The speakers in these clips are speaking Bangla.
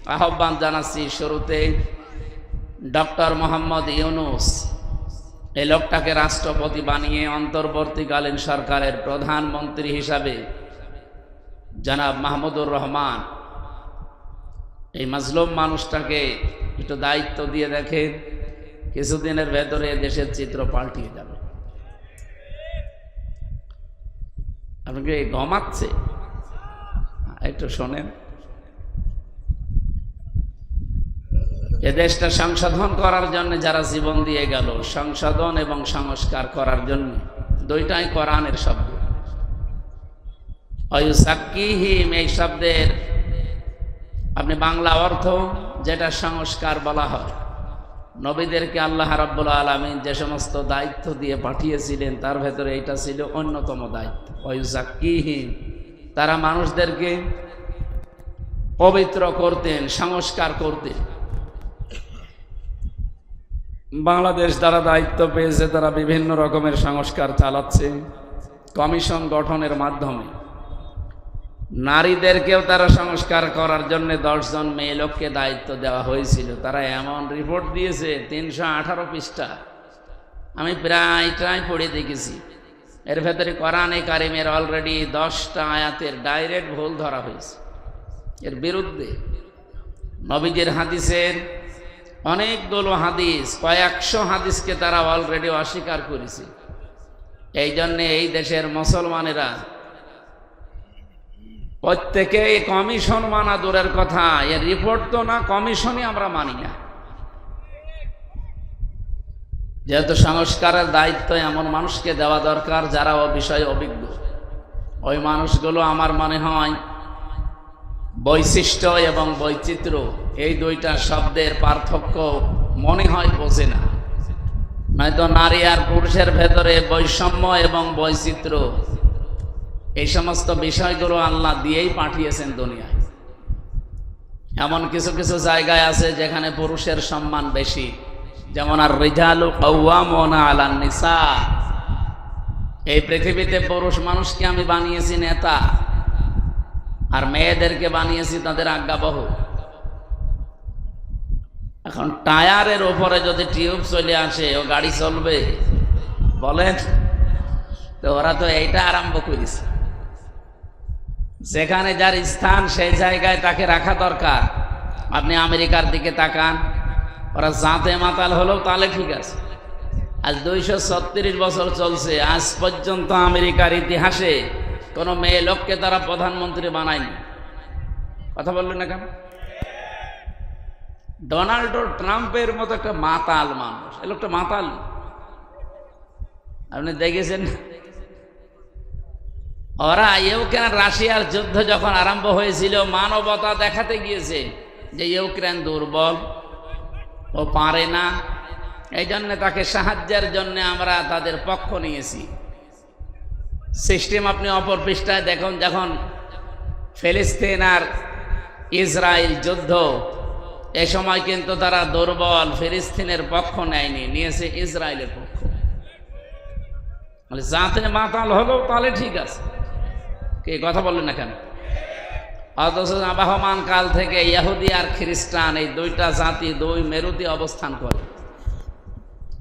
আহ্বান জানাচ্ছি শুরুতে ডক্টর মোহাম্মদ ইউনূস এই লোকটাকে রাষ্ট্রপতি বানিয়ে অন্তর্বর্তীকালীন সরকারের প্রধানমন্ত্রী হিসাবে জনাব মাহমুদুর রহমান এই মাজলুম মানুষটাকে একটু দায়িত্ব দিয়ে দেখেন, কিছুদিনের ভেতরে দেশের চিত্র পাল্টিয়ে যাবে। আপনাকে ঘুমাচ্ছে, একটু শোনেন। এ দেশটা সংশোধন করার জন্য যারা জীবন দিয়ে গেল, সংশোধন এবং সংস্কার করার জন্য, দুইটাই কোরআনের শব্দ। ওয়ায়ুযাক্কিহিম এই শব্দের আপনি বাংলা অর্থ যেটা সংস্কার বলা হয়, নবীদেরকে আল্লাহ রাব্বুল আলামিন যে সমস্ত দায়িত্ব দিয়ে পাঠিয়েছিলেন তার ভেতরে এটা ছিল অন্যতম দায়িত্ব। ওয়ায়ুযাক্কিহিম, তারা মানুষদেরকে পবিত্র করতেন, সংস্কার করতেন। বাংলাদেশ যারা দায়িত্ব পেয়েছে তারা বিভিন্ন রকমের সংস্কার চালাচ্ছে কমিশন গঠনের মাধ্যমে। নারীদেরকেও তারা সংস্কার করার জন্য 10 জন মেয়ে লোককে দায়িত্ব দেওয়া হয়েছিল। তারা এমন রিপোর্ট দিয়েছে 318 পৃষ্ঠা, আমি প্রায় পড়ে দেখেছি। এর ভেতরে কোরআনে কারিমের অলরেডি 10টা আয়াতের ডাইরেক্ট ভুল ধরা হয়েছে। এর বিরুদ্ধে নবীজির হাদিসের অনেকগুলো হাদিস, কয়েকশো হাদিসকে তারা অলরেডি অস্বীকার করেছে। এই জন্যে এই দেশের মুসলমানেরা প্রত্যেকে কমিশন মানা দূরের কথা, এর রিপোর্ট তো না, কমিশনই আমরা মানি না। যেহেতু সংস্কারের দায়িত্ব এমন মানুষকে দেওয়া দরকার যারা ও বিষয়ে অভিজ্ঞ। ওই মানুষগুলো আমার মনে হয় বৈশিষ্ট্য এবং বৈচিত্র্য এই দুইটা শব্দের পার্থক্য মনে হয় বোঝে না। নয়তো নারী আর পুরুষের ভেতরে বৈষম্য এবং বৈচিত্র্য এই সমস্ত বিষয়গুলো আল্লাহ দিয়েই পাঠিয়েছেন দুনিয়ায়। এমন কিছু কিছু জায়গায় আছে যেখানে পুরুষের সম্মান বেশি, যেমন আর রিজালু কাওয়ামুনা আলান নিসা। এই পৃথিবীতে পুরুষ মানুষকে আমি বানিয়েছি নেতা, আর মেয়েদেরকে বানিয়েছি তাদের আজ্ঞাবহ। এখন টায়ারের উপরে যদি টিউব চলে আসে, ও গাড়ি চলবে? বলেন তো। ওরা তো এইটা আরম্ভ করেছে। যেখানে যার স্থান সেই জায়গায় তাকে রাখা দরকার। আপনি আমেরিকার দিকে তাকান, ওরা জাতে মাতাল হলেও তাহলে ঠিক আছে। আজ 236 বছর চলছে, আজ পর্যন্ত আমেরিকার ইতিহাসে কোনো মেয়ে লোককে তারা প্রধানমন্ত্রী বানায়নি। কথা বললেন না কেন? ডোনাল্ড ট্রাম্পের মতো একটা মাতাল মানুষ, এ লোকটা মাতাল, আপনি দেখেছেন? ওরা ইউক্রেন রাশিয়ার যুদ্ধ যখন আরম্ভ হয়েছিল, মানবতা দেখাতে গিয়েছে যে ইউক্রেন দুর্বল, ও পারে না, এই জন্য তাকে সাহায্যের জন্য আমরা তাদের পক্ষ নিয়েছি। সিস্টেম আপনি অপর পৃষ্ঠায় দেখুন, যখন ফিলিস্তিন আর ইসরায়েল যুদ্ধ, এ সময় কিন্তু তারা দুর্বল, ফিলিস্তিনের পক্ষ নেয়নি, নিয়েছে ইসরায়েলের পক্ষ। মানে যাতে মাতাল হলেও তাহলে ঠিক আছে। কে কথা বললেন না কেন? অথচ আবহমান কাল থেকে ইহুদি আর খ্রিস্টান এই দুইটা জাতি দুই মেরুতে অবস্থান করে,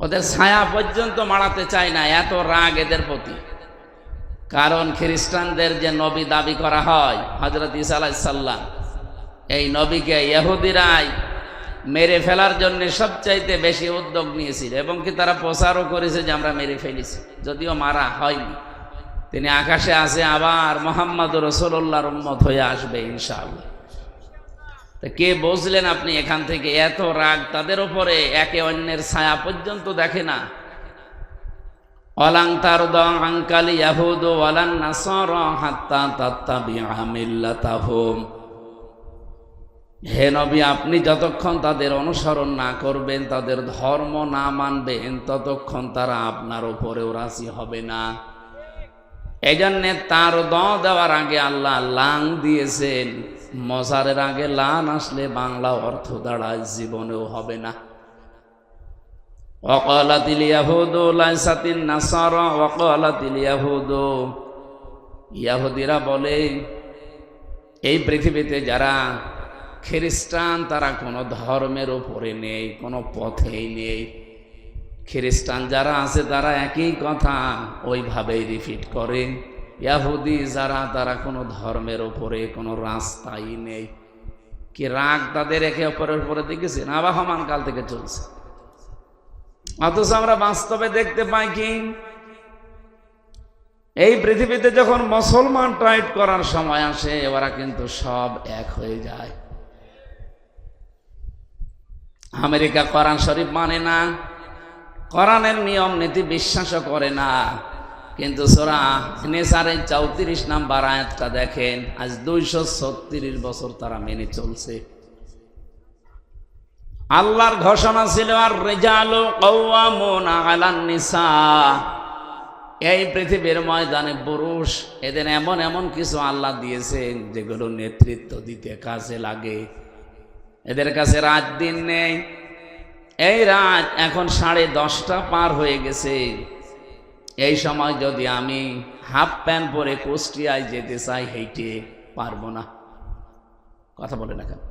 ওদের ছায়া পর্যন্ত মাড়াতে চায় না, এত রাগ এদের প্রতি। কারণ খ্রিস্টানদের যে নবী দাবি করা হয় হযরত ঈসা আলাইহিস সালাম, এই নবীকে ইহুদিরাই মেরে ফেলার জন্য সবচাইতে বেশি উদ্যোগ নিয়েছিল, এবং কি তারা প্রচারও করেছে যে আমরা মেরে ফেলেছি, যদিও মারা হয়নি। তিনি আকাশে আছে, আবার মুহাম্মদুর রাসূলুল্লাহর উম্মত হয়ে আসবে ইনশাআল্লাহ। তা কে বুঝলেন আপনি এখান থেকে? এত রাগ তাদের উপরে, একে অন্যের ছায়া পর্যন্ত দেখে না। ওয়ালান তারদা আনকাল ইয়াহুদু ওয়ালান নাসারা হাত্তা তাত্তাবিআ মিল্লাতাহুম। হে নবী, আপনি যতক্ষণ তাদের অনুসরণ না করবেন, তাদের ধর্ম না মানবেন, ততক্ষণ তারা আপনার উপরেও রাজি হবে না। এই জন্যে তার দেওয়ার আগে আল্লাহ লাং দিয়েছেন। মজারের আগে লান আসলে বাংলা অর্থ দাঁড়ায় জীবনেও হবে না। ওয়াকালাতিল ইয়াহুদু লাইসাতিন নাসারা ওয়াকালাতিল ইয়াহুদু, ইহুদিরা বলে এই পৃথিবীতে যারা খ্রিস্টান তারা কোনো ধর্মের উপরে নেই, কোনো পথেই নেই। খ্রিস্টান যারা আছে তারা একই কথা ওইভাবেই রিপিট করে। ইহুদি যারা তারা কোনো ধর্মের উপরে কোনো রাস্তাই নেই। কি রাগ তাদের একে অপরের উপরে দেখেছেন, আবাহমান কাল থেকে চলছে। অথচ আমরা বাস্তবে দেখতে পাই কি, এই পৃথিবীতে যখন মুসলমান টাইট করার সময় আসে ওরা কিন্তু সব এক হয়ে যায়। আমেরিকা কোরআন শরীফ মানে না, কোরআনের নিয়ম নীতি বিশ্বাসও করে না, কিন্তু সূরা নিসার 34 নাম্বার আয়াতটা দেখেন, আজ 236 বছর তারা মেনে চলছে। আল্লাহর ঘোষণা ছিল আর রিজালু কাওয়ামুনা আলান নিসা, এই পৃথিবীর ময়দানে পুরুষ এদের এমন এমন কিছু আল্লাহ দিয়েছেন যেগুলো নেতৃত্ব দিতে কাজে লাগে। এদের কাছে রাত দিন নেই। এই রাত এখন 10:30 পার হয়ে গেছে। এই সময় যদি আমি হাফ প্যান্ট পরে কুষ্টিয়ায় যেতে চাই, হেঁটে পারবো না। কথা বলে না কেন?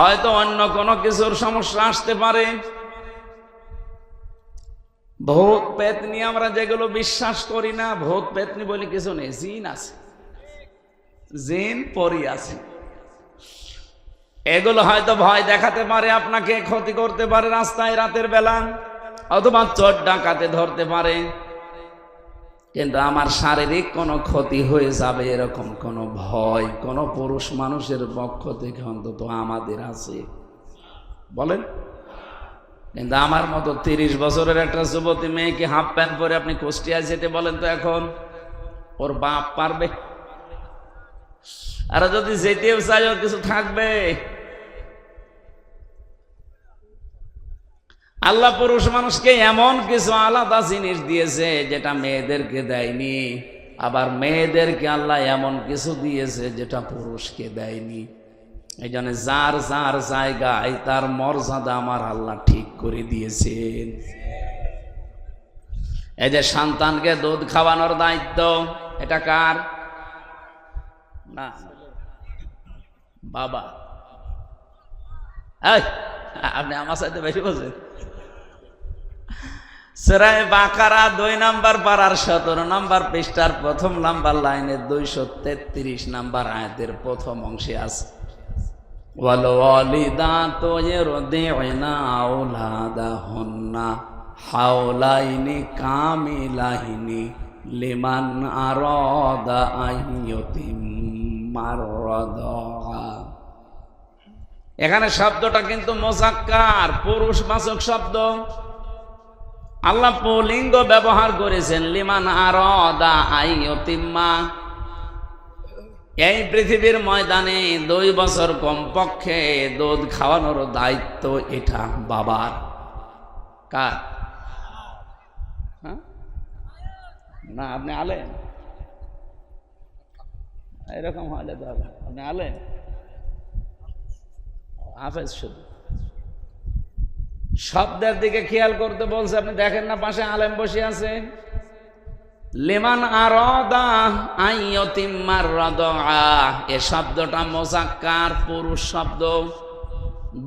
হয়তো অন্য কোনো কিছুর সমস্যা আসতে পারে। ভূত পেতনি আমরা যেগুলো বিশ্বাস করি না, ভূত পেতনি বলে কিছু নেই। জিন আছে, জিন পরি আছে। এগুলো হয়তো ভয় দেখাতে পারে, আপনাকে ক্ষতি করতে পারে রাস্তায় রাতের বেলা, অথবা চোর ডাকাতে ধরতে পারে, কিন্তু আমার শারীরিক কোনো ক্ষতি হয়ে যাবে এরকম কোনো ভয় কোনো পুরুষ মানুষের পক্ষ থেকে অন্তত আমাদের আছে বলেন? কিন্তু আমার মতো 30 বছরের একটা যুবতী মেয়েকে হাফ প্যান্ট পরে আপনি কুষ্টিয়ায় যেতে বলেন তো এখন ওর বাপ পারবে? আর যদি যেতেও চাই ওর কিছু থাকবে? আল্লাহ পুরুষ মানুষকে এমন কিছু আলাদা জিনিস দিয়েছে যেটা মেয়েদেরকে দেয়নি, আবার মেয়েদেরকে আল্লাহ এমন কিছু দিয়েছে যেটা পুরুষকে দেয়নি। এই জন্য যার যার জায়গায় তার মর্যাদা আমার আল্লাহ ঠিক করে দিয়েছেন। এই যে সন্তানকে দুধ খাওয়ানোর দায়িত্ব, এটা কার? না, বাবা। আপনি আমার সাথে বেশি বলছেন। সূরা বাকারা 2 নাম্বার পারার 17 নাম্বার পৃষ্ঠার 1ম নাম্বার লাইনের 233 নাম্বার আয়াতের প্রথম অংশে আছে, ওয়াল ওয়ালিদাতু ইরদি'না আওলাদাহুন্না হাওলাইনি কামিলাইনি লিমান আরাদা আইয়ুতিম্মার রাদা। এখানে শব্দটা কিন্তু মুযাক্কার, পুরুষবাচক শব্দ। আল্লাহ পুল্লিঙ্গ ব্যবহার করেছেন, লিমান আরাদা আইয়ুতিম্মা। এই পৃথিবীর ময়দানে 2 বছর কমপক্ষে দুধ খাওয়ানোর দায়িত্ব এটা বাবার। কার? না, আপনি আলেন, এরকম হলে তো হবে। আপনি আলেন, হাফেজ। শুধু শব্দের দিকে খেয়াল করতে বলছে, আপনি দেখেন না পাশে আলেম বসে আছে। লিমান আরাদা আইয়ুতিম্মার রাদা, এ শব্দটা মুযাক্কার, পুরুষ শব্দ।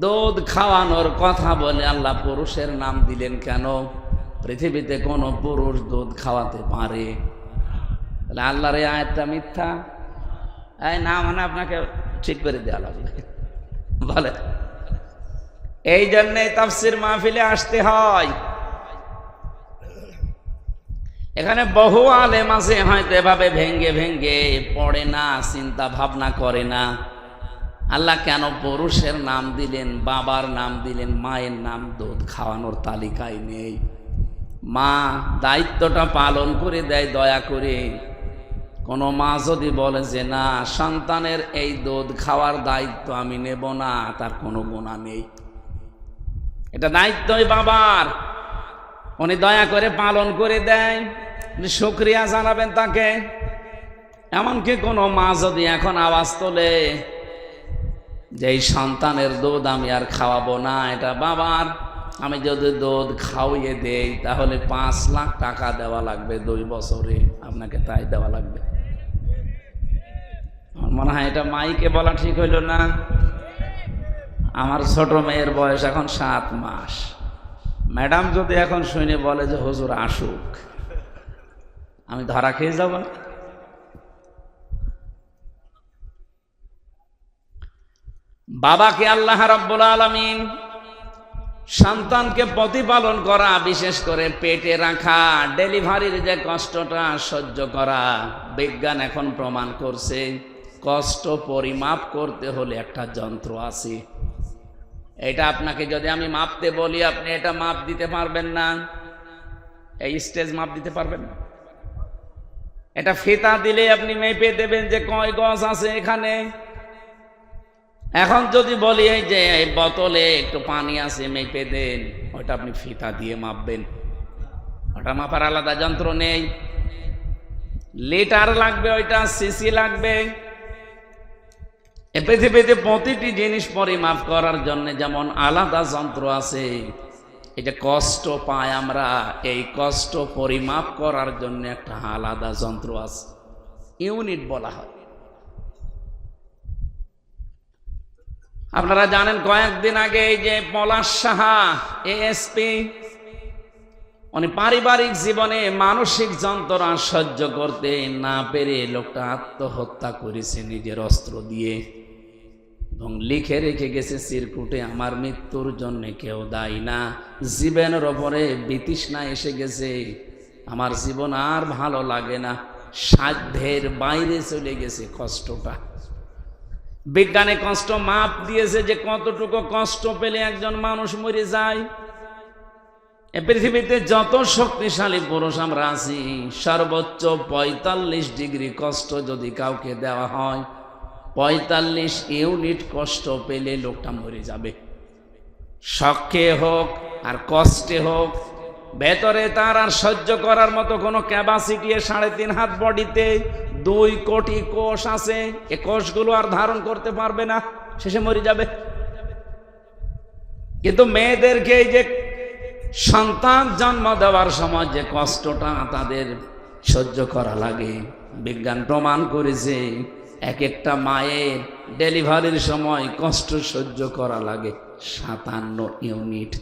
দুধ খাওয়ানোর কথা বলে আল্লাহ পুরুষের নাম দিলেন কেন? পৃথিবীতে কোন পুরুষ দুধ খাওয়াতে পারে? তাহলে আল্লাহর এই আয়াতটা মিথ্যা? এই না মানে আপনাকে ঠিক করে দেওয়া লাগবে বলে। এই জন্যে তাফসীর মাহফিলে আসতে হয়। এখানে বহু আলেম আছে হয়তো এভাবে ভেঙ্গে ভেঙ্গে পড়ে না, চিন্তা ভাবনা করে না আল্লাহ কেন পুরুষের নাম দিলেন, বাবার নাম দিলেন, মায়ের নাম দুধ খাওয়ানোর তালিকায় নেই। মা দায়িত্বটা পালন করে দেয় দয়া করে। কোনো মা যদি বলে যে না সন্তানের এই দুধ খাওয়ার দায়িত্ব আমি নেব না, তার কোনো গুনাহ নেই। এটা দায়িত্বই বাবার, উনি দয়া করে পালন করে দেয়, শুকরিয়া জানাবেন তাকে। এমনকি কোনো মা যদি এখন আওয়াজ তোলে যে এই সন্তানের দুধ আমি আর খাওয়াবো না, এটা বাবার, আমি যদি দুধ খাওয়িয়ে দেই তাহলে 5 লাখ টাকা দেওয়া লাগবে 2 বছরে, আপনাকে তাই দেওয়া লাগবে। আমার মনে হয় এটা মাইকে বলা ঠিক হইল না। আমার ছোট মেয়ের বয়স এখন 7 মাস। ম্যাডাম যদি এখন শুনে বলে যে হুজুর আসুক, আমি ধরা খেয়ে যাব না? বাবাকে আল্লাহ রাব্বুল আলামিন সন্তানকে প্রতিপালন করা, বিশেষ করে পেটে রাখা, ডেলিভারির যে কষ্টটা সহ্য করা, বিজ্ঞান এখন প্রমাণ করছে কষ্ট পরিমাপ করতে হলে একটা যন্ত্র আছে। এটা আপনাকে যদি আমি মাপতে বলি, আপনি এটা মাপ দিতে পারবেন না। এই স্টেজ মাপ দিতে পারবেন না। এটা ফিতা দিলে আপনি মেপে দেবেন যে কয় গজ আছে এখানে। এখন যদি বলি এই যে এই বোতলে একটু পানি আছে, মেপে দেন, ওটা আপনি ফিতা দিয়ে মাপবেন। ওটা মাপার আলাদা যন্ত্র নেই। লিটার লাগবে, ওইটা সিসি লাগবে। এ পৃথিবীতে প্রতিটি জিনিস পরিমাপ করার জন্য যেমন আলাদা যন্ত্র আছে, এই যে কষ্ট পাই আমরা, এই কষ্ট পরিমাপ করার জন্য একটা আলাদা যন্ত্র আছে, ইউনিট বলা হয়। আপনারা জানেন কয়েকদিন আগে এই যে পলাশ সাহা এএসপি, উনি পারিবারিক জীবনে মানসিক যন্ত্রণা সহ্য করতে না পেরে লোকটা আত্মহত্যা করেছে নিজের অস্ত্র দিয়ে, এবং লিখে রেখে গেছে চিরকুটে, আমার মৃত্যুর জন্য কেউ দায়ী না, জীবনের ওপরে বিতৃষ্ণা এসে গেছে, আমার জীবন আর ভালো লাগে না, সাধ্যের বাইরে চলে গেছে কষ্টটা। বিজ্ঞানে কষ্ট মাপ দিয়েছে যে কতটুকু কষ্ট পেলে একজন মানুষ মরে যায়। এ পৃথিবীতে যত শক্তিশালী পুরুষ আমরা আছি, সর্বোচ্চ 45 ডিগ্রি কষ্ট যদি কাউকে দেওয়া হয়, 45 ইউনিট কষ্ট পেলে লোকটা মরে যাবে। শখে হোক আর কষ্টে হোক, ভেতরে তার আর সহ্য করার মতো কোনো ক্যাপাসিটি 3.5 হাত বডিতে 2 কোটি কোষ আছে, এ কোষগুলো আর ধারণ করতে পারবে না, শেষে মরে যাবে। কিন্তু মেয়েদেরকে এই যে সন্তান জন্ম দেওয়ার সময় যে কষ্টটা তাদের সহ্য করা লাগে, বিজ্ঞান প্রমাণ করেছে এক একটা মায়ের ডেলিভারির সময় কষ্ট সহ্য করা লাগে 57 ইউনিট।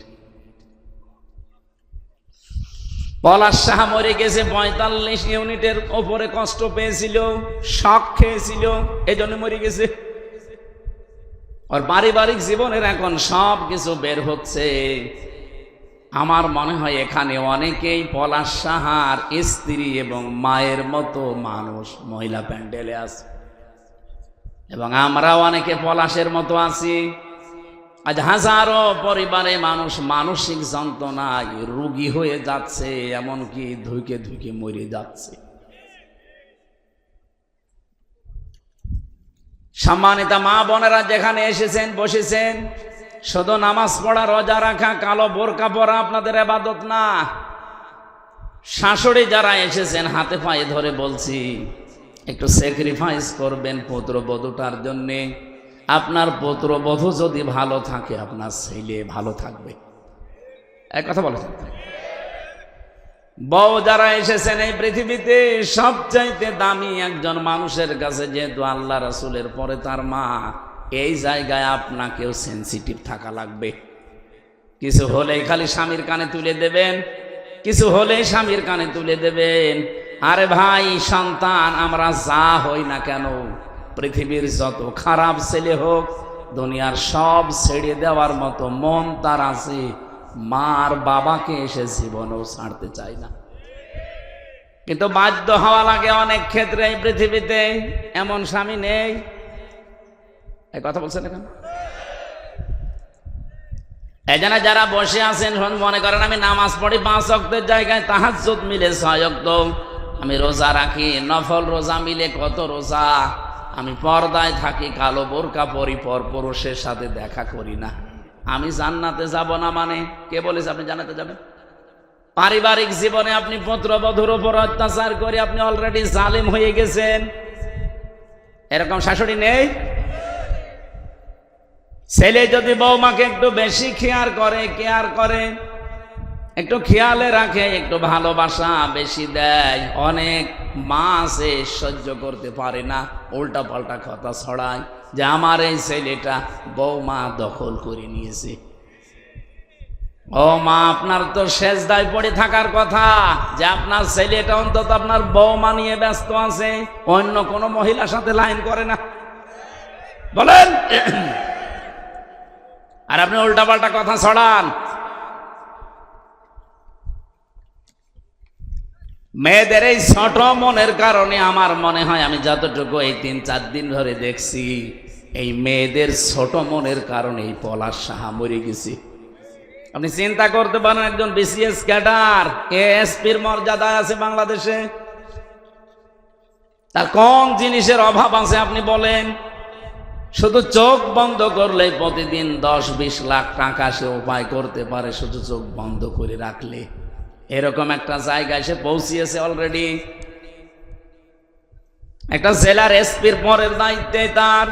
পলাশ সাহা মরে গেছে 45 ইউনিটের ওপরে কষ্ট পেয়েছিল, শক খেয়েছিল, এই জন্য মরে গেছে। আর পারিবারিক জীবনের এখন সব কিছু বের হচ্ছে। আমার মনে হয় এখানে অনেকেই পলাশ সাহার স্ত্রী এবং মায়ের মতো মানুষ মহিলা প্যান্ডেলে আছে, এবং আমরাও অনেকে পলাশের মতো আছি। আজ হাজারো পরিবারে মানুষ মানসিক যন্ত্রণায় রোগী হয়ে যাচ্ছে, এমনকি ধুইকে ধুইকে মরে যাচ্ছে। সম্মানিত মা বোনেরা যেখানে এসেছেন বসেছেন, শুধু নামাজ পড়া, রোজা রাখা, কালো বোরকা পরা আপনাদের ইবাদত না। শাশুড়ি যারা এসেছেন হাতে পায়ে ধরে বলছি, একটু স্যাক্রিফাইস করবেন পুত্রবধূটার জন্যে। আপনার পুত্রবধূ যদি ভালো থাকে, আপনার ছেলে ভালো থাকবে। এক কথা বলেছেন। বউ যারা এসেছেন এই পৃথিবীতে, সবচাইতে দামি একজন মানুষের কাছে যেহেতু আল্লাহ রাসূলের পরে তার মা, এই জায়গায় আপনাকেও সেন্সিটিভ থাকা লাগবে। কিছু হলেই খালি স্বামীর কানে তুলে দেবেন, কিছু হলেই স্বামীর কানে তুলে দেবেন। আরে ভাই, সন্তান আমরা যা হই না কেন, পৃথিবীর যত খারাপ ছেলে হোক, দুনিয়ার সব ছেড়ে দেওয়ার মতো মন তার আছে, মার বাবাকে এসে জীবনেও ছাড়তে চায় না। কিন্তু বাধ্য হওয়া লাগে অনেক ক্ষেত্রে। এই পৃথিবীতে এমন স্বামী নেই। এই কথা বলছেন এখন? এই জন্য যারা বসে আছেন মনে করেন আমি নামাজ পড়ি 5 ওয়াক্তের জায়গায় তাহাজ্জুদ মিলে 6 ওয়াক্ত, আমি রোজা রাখি, নফল রোজা মিলে কত রোজা, আমি পর্দায় থাকি, কালো বোরকা পরি, পর পুরুষের সাথে দেখা করি না, আমি জান্নাতে যাব না। মানে কে বলেছে আপনি জান্নাতে যাবেন? পারিবারিক জীবনে আপনি পুত্রবধূর উপর অত্যাচার করে আপনি অলরেডি জালিম হয়ে গেছেন। এরকম শাশুড়ি নেই? ছেলে যদি বৌমাকে একটু বেশি কেয়ার করে, একটু খেয়ালে রাখে, একটু ভালোবাসা বেশি দেয়। অনেক মা আছে সহ্য করতে পারে না, উল্টা পাল্টা কথা ছড়ায় যে আমার এই ছেলেটা বৌমা দখল করে নিয়েছে। ও মা, আপনার তো সেজদায় পড়ে থাকার কথা যে আপনার ছেলেটা অন্তত আপনার বৌমা নিয়ে ব্যস্ত আছে, অন্য কোনো মহিলার সাথে লাইন করে না, বলেন। আর আপনি উল্টাপাল্টা কথা ছড়ান। মেয়েদের এই ছোট মনের কারণে আমার মনে হয়, আমি যতটুকু এই 3-4 দিন ধরে দেখছি, এই মেয়েদের ছোট মনের কারণে এই পলাশ সাহা মরে গেছে। আপনি চিন্তা করতে পারেন, একজন বিসিএস ক্যাডার, এএসপির মর্যাদায় আছে বাংলাদেশে, তার কোন জিনিসের অভাব আছে আপনি বলেন? শুধু চোখ বন্ধ করলে প্রতিদিন 10-20 লাখ টাকা সে উপায় করতে পারে, শুধু চোখ বন্ধ করে রাখলে। এরকম একটা জায়গায় সে পৌঁছিয়েছে অলরেডি। একটা জেলার এসপির পরের দায়িত্বে তার,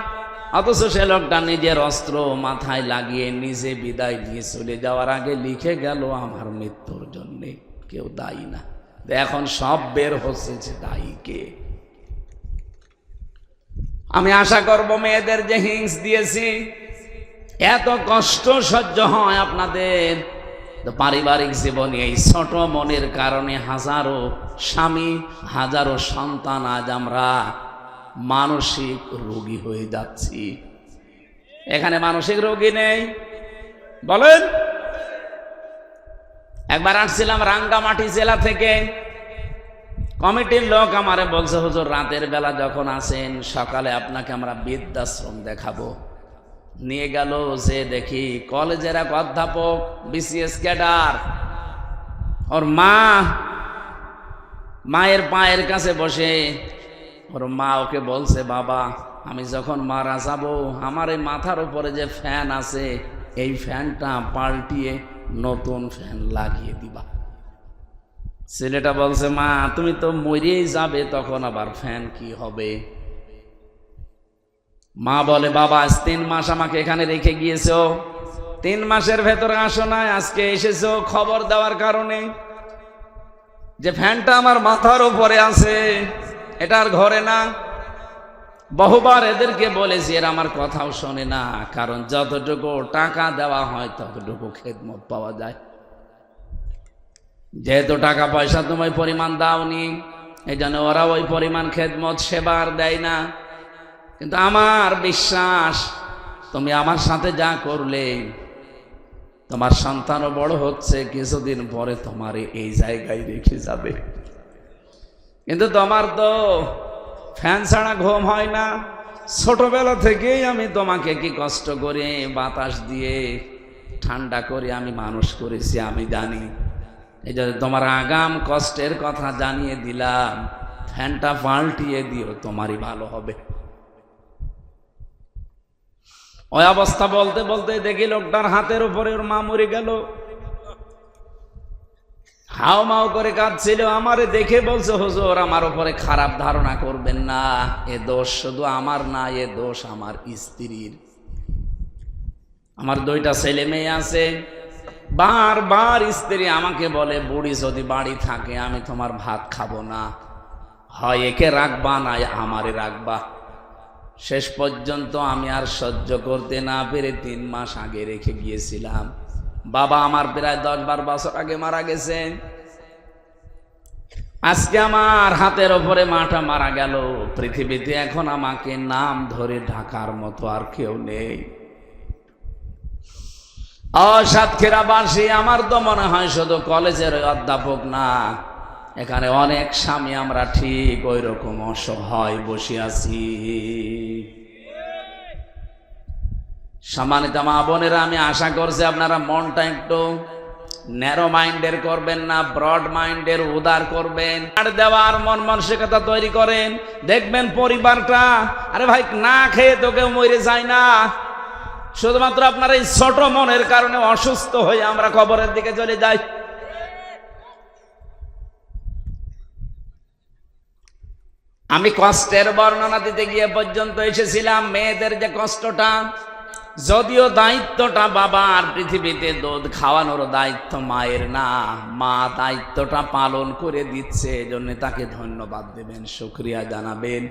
অথচ সে লোকটা নিজের অস্ত্র মাথায় লাগিয়ে নিজে বিদায় নিয়ে চলে যাওয়ার আগে লিখে গেল, আমার মৃত্যুর জন্যে কেউ দায়ী না। এখন সব বের হচ্ছে যে দায়ী কে। আমি আশা করব মেয়েদের যে হিংস দিয়েছি, এত কষ্ট সহ্য হয় আপনাদের, তো পারিবারিক জীবনে এই ছোট মনের কারণে হাজারো স্বামী, হাজারো সন্তান আজ আমরা মানসিক রোগী হয়ে যাচ্ছি। এখানে মানসিক রোগী নেই বলেন? একবার আসছিলাম রাঙ্গামাটি জেলা থেকে, কমিটির লোক আমারে বলছে, হুজুর রাতের বেলা যখন আসেন, সকালে আপনাকে আমরা বৃদ্ধাশ্রম দেখাবো। নিয়ে গেল, যে দেখি কলেজের এক অধ্যাপক, বিসিএস ক্যাডার, ওর মায়ের পায়ের কাছে বসে ওর মা ওকে বলছে, বাবা আমি যখন মারা যাব, আমার এই মাথার উপরে যে ফ্যান আছে, এই ফ্যানটা পাল্টিয়ে নতুন ফ্যান লাগিয়ে দিবা। ছেলেটা বলছে, মা তুমি তো মরেই যাবে, তখন আবার ফ্যান কি হবে? মা বলে, বাবা আজ 3 মাস আমাকে এখানে রেখে গিয়েছো, 3 মাসের ভেতরে আসো না, আজকে এসেছো খবর দেওয়ার কারণে যে ফ্যানটা আমার মাথার উপরে আছে, এটা আর ঘরে না। বহুবার এদেরকে বলেছি, এরা আমার কথাও শোনে না, কারণ যতটুকু টাকা দেওয়া হয় ততটুকু খেদমত পাওয়া যায়। যেহেতু টাকা পয়সা তুমি পরিমাণ দাওনি, এই জন্য ওরা ওই পরিমাণ খেদমত সেবার দেয় না। কিন্তু আমার বিশ্বাস, তুমি আমার সাথে যা করলে, তোমার সন্তানও বড় হচ্ছে, কিছুদিন পরে তোমার এই জায়গায় রেখে যাবে। কিন্তু তোমার তো ফ্যান ছাড়া ঘুম হয় না। ছোটবেলা থেকেই আমি তোমাকে কি কষ্ট করে বাতাস দিয়ে ঠান্ডা করে আমি মানুষ করেছি, আমি জানি। এই জন্য তোমার আগাম কষ্টের কথা জানিয়ে দিলাম, ফ্যানটা পাল্টিয়ে দিও, তোমারই ভালো হবে। ওই অবস্থা বলতে বলতে দেখি লোকটার হাতের উপরে ওর মা মরে গেল, হাও মাও করে কাঁদছিল। আমারে দেখে বলছে, হুজুর আমার উপরে খারাপ ধারণা করবেন না, এ দোষ শুধু আমার না, এ দোষ আমার স্ত্রীর। আমার 2টা ছেলে মেয়ে আছে, বারবার স্ত্রী আমাকে বলে, বুড়ি যদি বাড়ি থাকে আমি তোমার ভাত খাবো না, হয় একে রাখবা না আমারে রাখবা। শেষ পর্যন্ত আমি আর সহ্য করতে না পেরে 3 মাস আগে রেখে গিয়েছিলাম। বাবা আমার প্রায় 10-12 বছর আগে মারা গেছে। আজকে আমার হাতের ওপরে মাটা মারা গেল। পৃথিবীতে এখন আমাকে নাম ধরে ঢাকার মতো আর কেউ নেই। সাতক্ষীরাবাসী, আমার তো মনে হয় শুধু কলেজের অধ্যাপক না, এখানে অনেক স্বামী আমরা ঠিক ওই রকম অসহায় বসে আছি। সম্মানিত মা বোনেরা, আমি আশা করছি আপনারা মনটা একটু ন্যারো মাইন্ডের করবেন না, ব্রড মাইন্ডের উদার করবেন। আর দেওয়ার মন মানসিকতা তৈরি করেন, দেখবেন পরিবারটা, আরে ভাই না খেয়ে তো কেউ মরে যায় না। শুধুমাত্র আপনার এই ছোট মনের কারণে অসুস্থ হয়ে আমরা কবরের দিকে চলে যাই। আমি কষ্টের বর্ণনা দিতে গিয়ে পর্যন্ত এসেছিলাম মেয়েদের যে কষ্টটা, যদিও দায়িত্বটা বাবার, পৃথিবীতে দুধ খাওয়ানোর দায়িত্ব মায়ের না, মা দায়িত্বটা পালন করে দিচ্ছে, এজন্য তাকে ধন্যবাদ দেবেন, শুকরিয়া জানাবেন।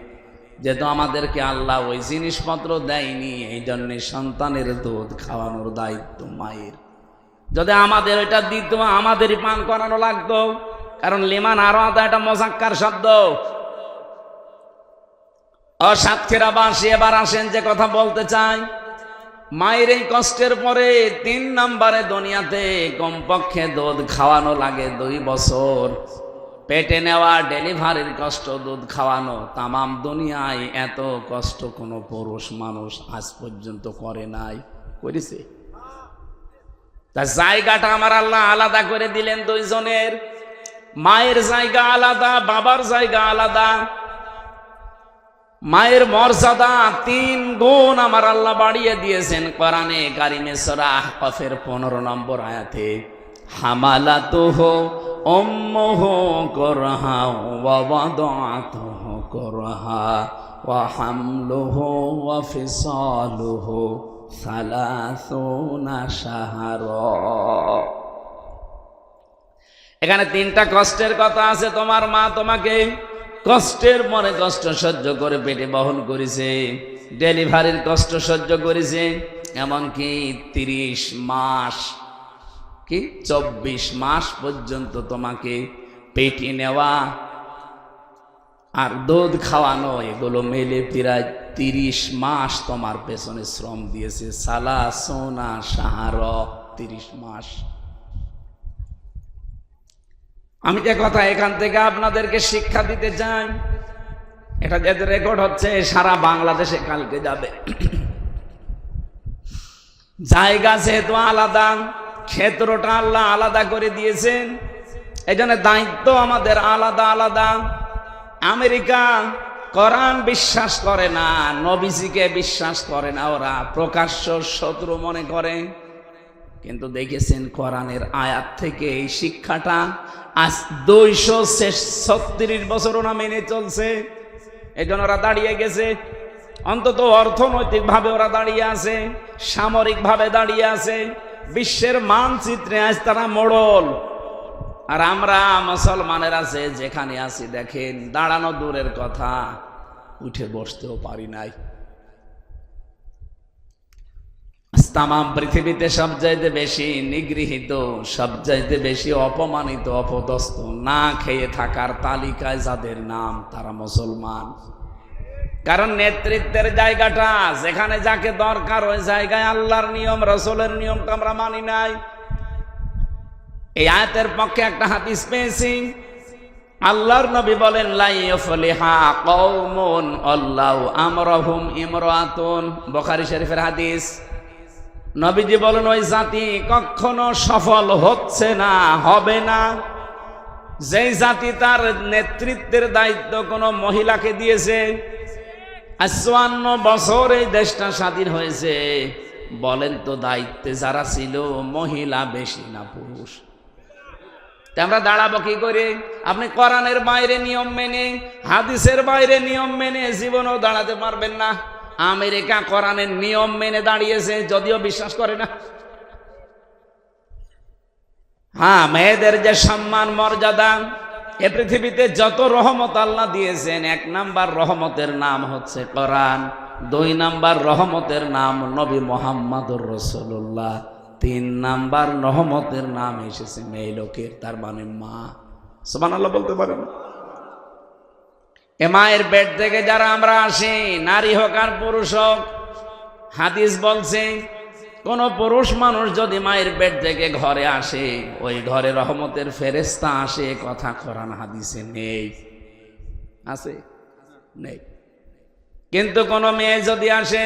যেহেতু আমাদেরকে আল্লাহ ওই জিনিসপত্র দেয়নি, এই জন্য সন্তানের দুধ খাওয়ানোর দায়িত্ব মায়ের। যদি আমাদের ওইটা দিত, আমাদেরই পান করানো লাগতো। কারণ লিমান আরো আদা একটা মোজাক্কার শব্দ। সাতক্ষীরাবাসী, এবার আসেন যে কথা বলতে চাই। মায়ের এই কষ্টের পরে 3 নম্বরে দুনিয়াতে কমপক্ষে দুধ খাওয়ানো লাগে 2 বছর। পেটে নেওয়া, ডেলিভারির কষ্ট, দুধ খাওয়ানো, তামাম দুনিয়ায় এত কষ্ট কোনো পুরুষ মানুষ আজ পর্যন্ত করে নাই। করেছে? তার জায়গাটা আমার আল্লাহ আলাদা করে দিলেন 2 জনের। মায়ের জায়গা আলাদা, বাবার জায়গা আলাদা। মায়ের মর্যাদা 3 গুণ আমার আল্লাহ বাড়িয়ে দিয়েছেন কোরআনে কারিমে সূরা আহকাফের 15 নম্বর আয়াতে। হামালাতুহু উম্মুহু কুরহা ওয়া ওয়াদাআতুহু কুরহা ওয়া হামলুহু ওয়া ফিসালুহু 30 শাহরা। এখানে 3টা কষ্টের কথা আছে। তোমার মা তোমাকে কষ্টের মনে কষ্ট সহ্য করে পেটে বহন করেছে, ডেলিভারির কষ্ট সহ্য করেছে, এমনকি 30 মাস, কি 24 মাস পর্যন্ত তোমাকে পেটে নেওয়া আর দুধ খাওয়ানো, এগুলো মেলে প্রায় 30 মাস তোমার পেছনে শ্রম দিয়েছে। সালাসুনা শাহরা, 30 মাস। আমি যে কথা এখান থেকে আপনাদেরকে শিক্ষা দিতে চাই, এটা যেহেতু রেকর্ড হচ্ছে, সারা বাংলাদেশে কালকে যাবে। জায়গা যেহেতু আলাদা, ক্ষেত্রটা আল্লাহ আলাদা করে দিয়েছেন, এই জন্য দায়িত্ব আমাদের আলাদা আলাদা। আমেরিকা কোরআন বিশ্বাস করে না, নবীজিকে বিশ্বাস করে না, ওরা প্রকাশ্য শত্রু মনে করে। কিন্তু দেখেছেন কোরআনের আয়াত থেকে এই শিক্ষাটা আজ 236 বছর ওরা মেনে চলছে। এই জন্য ওরা দাঁড়িয়ে গেছে। অন্তত অর্থনৈতিকভাবে ওরা দাঁড়িয়ে আছে, সামরিকভাবে দাঁড়িয়ে আছে, বিশ্বের মানচিত্রে আজ তারা মোড়ল। আর আমরা মুসলমানের আছে যেখানে আছি, দেখেন দাঁড়ানো দূরের কথা, উঠে বসতেও পারি নাই। তামাম পৃথিবীতে সবচাইতে বেশি নিগৃহীত, সবচাইতে বেশি অপমানিত, অপদস্থ, না খেয়ে থাকার তালিকায় যাদের নাম, তারা মুসলমান। কারণ নেতৃত্বের জায়গাটা যেখানে যাকে দরকার, ওই জায়গায় আল্লাহর নিয়ম, রাসূলের নিয়মটা আমরা মানি নাই। এই আয়াতের পক্ষে একটা হাদিস পেয়েছি। আল্লাহর নবী বলেন, লা ইউফলিহা কওমুন আল্লাহু আমরাহুম ইমরাতুন, বুখারী শরীফের হাদিস। নবীজি বলেন, ওই জাতি কখনো সফল হচ্ছে না, হবে না, যেই জাতি তার নেতৃত্বের দায়িত্ব কোনো মহিলাকে দিয়েছে। 54 বছর এই দেশটা স্বাধীন হয়েছে, বলেন তো দায়িত্বে যারা ছিল মহিলা বেশি না পুরুষ? আমরা দাঁড়াবো কি করে? আপনি কোরআনের বাইরে নিয়ম মেনে, হাদিসের বাইরে নিয়ম মেনে জীবনেও দাঁড়াতে পারবেন না। আমেরিকা কোরআনের নিয়ম মেনে দাঁড়িয়েছে, যদিও বিশ্বাস করে না। হ্যাঁ, মেয়েদের যে সম্মান মর্যাদা, এ পৃথিবীতে যত রহমত আল্লাহ দিয়েছেন, 1 নাম্বার রহমতের নাম হচ্ছে কোরআন, 2 নাম্বার রহমতের নাম নবী মুহাম্মদুর রাসূলুল্লাহ, 3 নাম্বার রহমতের নাম এসেছে মেয়ে লোকের, তার মানে মা। সুবহানাল্লাহ বলতে পারেন? এ মায়ের পেট থেকে যারা আমরা আসি, নারী হোক আর পুরুষ হোক, হাদিস বলছে কোন পুরুষ মানুষ যদি মায়ের পেট থেকে ঘরে আসে, ওই ঘরে রহমতের ফেরেশতা আসে, কথা কোরআন হাদিসে নেই। আছে? নেই। কিন্তু কোন মেয়ে যদি আসে,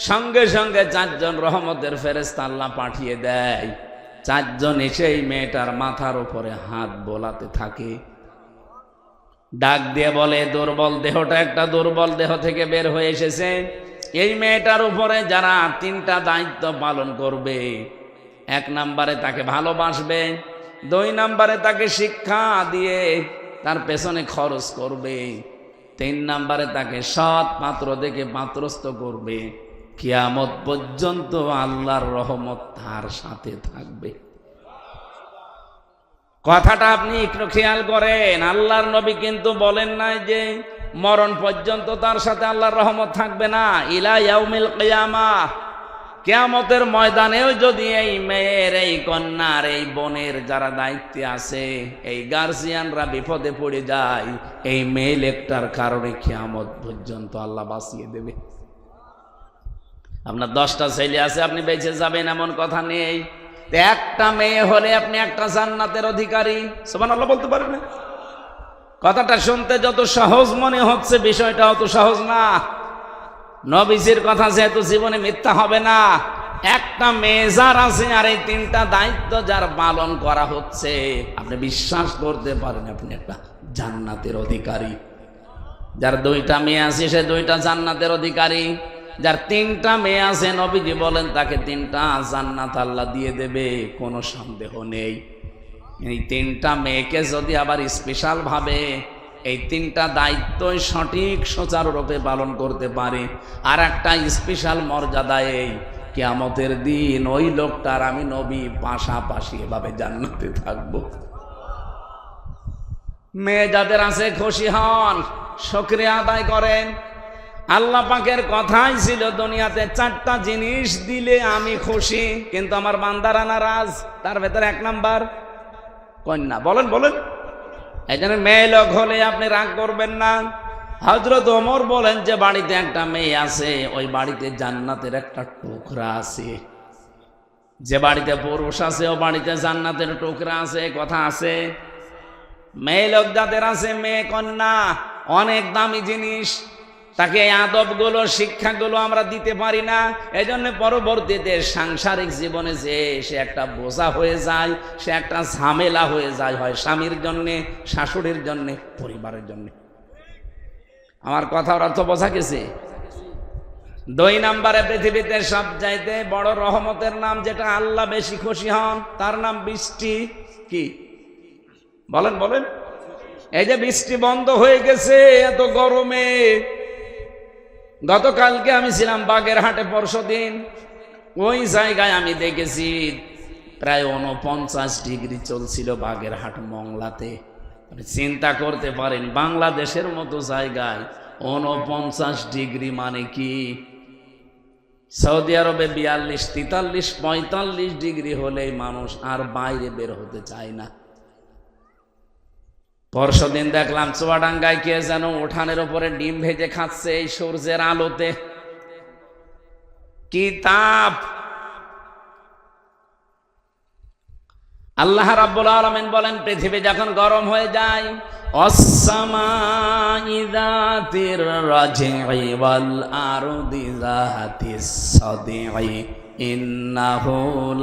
সঙ্গে সঙ্গে 4 জন রহমতের ফেরেশতা আল্লাহ পাঠিয়ে দেয়। 4 জন এসে এই মেয়েটার মাথার উপরে হাত বোলাতে থাকে, ডাক দিয়ে বলে, দুর্বল দেহটা একটা দুর্বল দেহ থেকে বের হয়ে এসেছে, এই মেয়েটার উপরে যারা 3টা দায়িত্ব পালন করবে, 1 নম্বরে তাকে ভালোবাসবে, 2 নম্বরে তাকে শিক্ষা দিয়ে তার পেছনে খরচ করবে, 3 নম্বরে তাকে সৎ পাত্র দেখে পাত্রস্থ করবে, কিয়ামত পর্যন্ত আল্লাহর রহমত তার সাথে থাকবে। কথাটা আপনি একটু খেয়াল করেন, আল্লাহর নবী কিন্তু বলেন নাই যে মরণ পর্যন্ত তার সাথে আল্লাহর রহমত থাকবে না। ইলা ইয়াউমিল কিয়ামাহ, কিয়ামতের ময়দানেও যদি এই মেয়ের, এই কন্যার, এই বোনের যারা দায়িত্বে আছে, এই গার্জিয়ানরা বিপদে পড়ে যায়, এই মেয়ে লোকটার কারণে কিয়ামত পর্যন্ত আল্লাহ বাঁচিয়ে দেবে। আপনার 10টা ছেলে আছে, আপনি বেঁচে যাবেন এমন কথা নেই। একটা মেয়ে হলে আপনি একটা জান্নাতের অধিকারী। সুবহানাল্লাহ বলতে পারেন না? কথাটা শুনতে যত সহজ মনে হচ্ছে, বিষয়টা অত সহজ না। নবীজির কথা যেহেতু জীবনে মিথ্যা হবে না, একটা মেয়ে যার আছে আর এই 3টা দায়িত্ব যার পালন করা হচ্ছে, আপনি বিশ্বাস করতে পারেন আপনি একটা জান্নাতের অধিকারী। যার 2টা মেয়ে আছে সে 2টা জান্নাতের অধিকারী। যার 3টা মেয়ে আছে নবীজি বলেন তাকে 3টা জান্নাত আল্লাহ দিয়ে দেবে, কোনো সন্দেহ নেই। এই 3টা মেয়েকে যদি আবার স্পেশাল ভাবে এই 3টা দায়িত্বই সঠিক সুচারুরূপে পালন করতে পারে, আর একটা স্পেশাল মর্যাদা, এই কিয়ামতের দিন ওই লোকটার আমি নবী পাশাপাশি এভাবে জান্নাতে থাকবো। মেয়ে যাদের আছে খুশি হন, শুকরিয়া আদায় করেন। আল্লাহ পাকের কথাই ছিল দুনিয়াতে 4টা জিনিস দিলে আমি খুশি, কিন্তু আমার বান্দারা নারাজ। তার ভেতরে 1 নাম্বার কন্যা। বলেন বলেন, এই জন্য মেয়ে লোক হলে আপনি রাগ করবেন না। হযরত ওমর বলেন যে বাড়িতে একটা মেয়ে আছে, ওই বাড়িতে জান্নাতের একটা টুকরা আছে। যে বাড়িতে পুরুষ আছে ও বাড়িতে জান্নাতের টুকরা আছে, কথা আছে। মেয়ে লোক যাদের আছে, মেয়ে কন্যা অনেক দামি জিনিস, তাকে এই আদবগুলো, শিক্ষাগুলো আমরা দিতে পারি না। এই জন্য পরবর্তীতে সাংসারিক জীবনে যে সে একটা বোঝা হয়ে যায়, সে একটা ঝামেলা হয়ে যায়, হয় স্বামীর জন্যে, শাশুড়ির জন্যে, পরিবারের জন্যে। আমার কথার অর্থ বোঝা গেছে? 2 নম্বরে পৃথিবীতে সবচাইতে বড় রহমতের নাম যেটা আল্লাহ বেশি খুশি হন, তার নাম বৃষ্টি। কি বলেন বলেন? এই যে বৃষ্টি বন্ধ হয়ে গেছে এত গরমে। গতকালকে আমি ছিলাম বাগেরহাটে, পরশুদিন ওই জায়গায় আমি দেখেছি প্রায় 49 ডিগ্রি চলছিল বাগেরহাট মংলাতে। চিন্তা করতে পারেন, বাংলাদেশের মতো জায়গায় 49 ডিগ্রি মানে কি? সৌদি আরবে 42, 43, 45 ডিগ্রি হলেই মানুষ আর বাইরে বের হতে চায় না। পরশুদিন দেখলাম চুয়াডাঙ্গায় কে যেন উঠানের উপরে ডিম ভেজে খাচ্ছে এই সূর্যের আলোতে। কি তাপ! আল্লাহ রাব্বুল আলামিন বলেন পৃথিবী যখন গরম হয়ে যায়, অস-সামাই যাতির রাজঈ ওয়াল আরদি যাতিস সাদঈ ইন্নাহু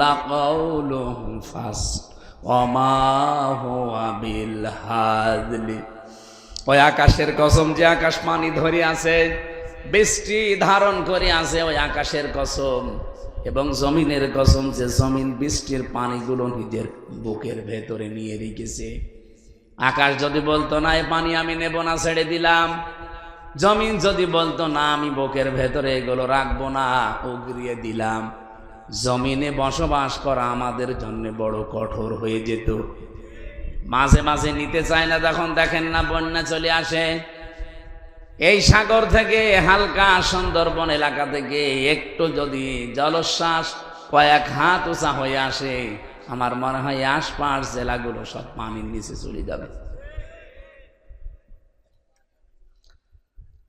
লাকাউলুন ফাসল ওয়া মা হুয়া বিল হাযলি। ওই আকাশের কসম, যে আকাশ পানি ধরে আছে, বৃষ্টি ধারণ করে আছে, ওই আকাশের কসম, এবং জমিনের কসম যে জমিন বৃষ্টির পানিগুলো নিজের বুকের ভেতরে নিয়ে রেখেছে। আকাশ যদি বলতো না এই পানি আমি নেব না, ছেড়ে দিলাম, জমিন যদি বলতো না আমি বুকের ভেতরে এগুলো রাখবো না, উগরিয়ে দিলাম, জমিনে বসবাস করা আমাদের জন্য বড় কঠোর হয়ে যেত। মাঝে মাঝে নিতে চায় না, তখন দেখেন না বন্যা চলে আসে। এই সাগর থেকে হালকা সুন্দরবন এলাকা থেকে একটু যদি জলোচ্ছ্বাস কয়েক হাত উঁচা হয়ে আসে, আমার মনে হয় আশপাশ জেলাগুলো সব পানির নিচে চলে যাবে।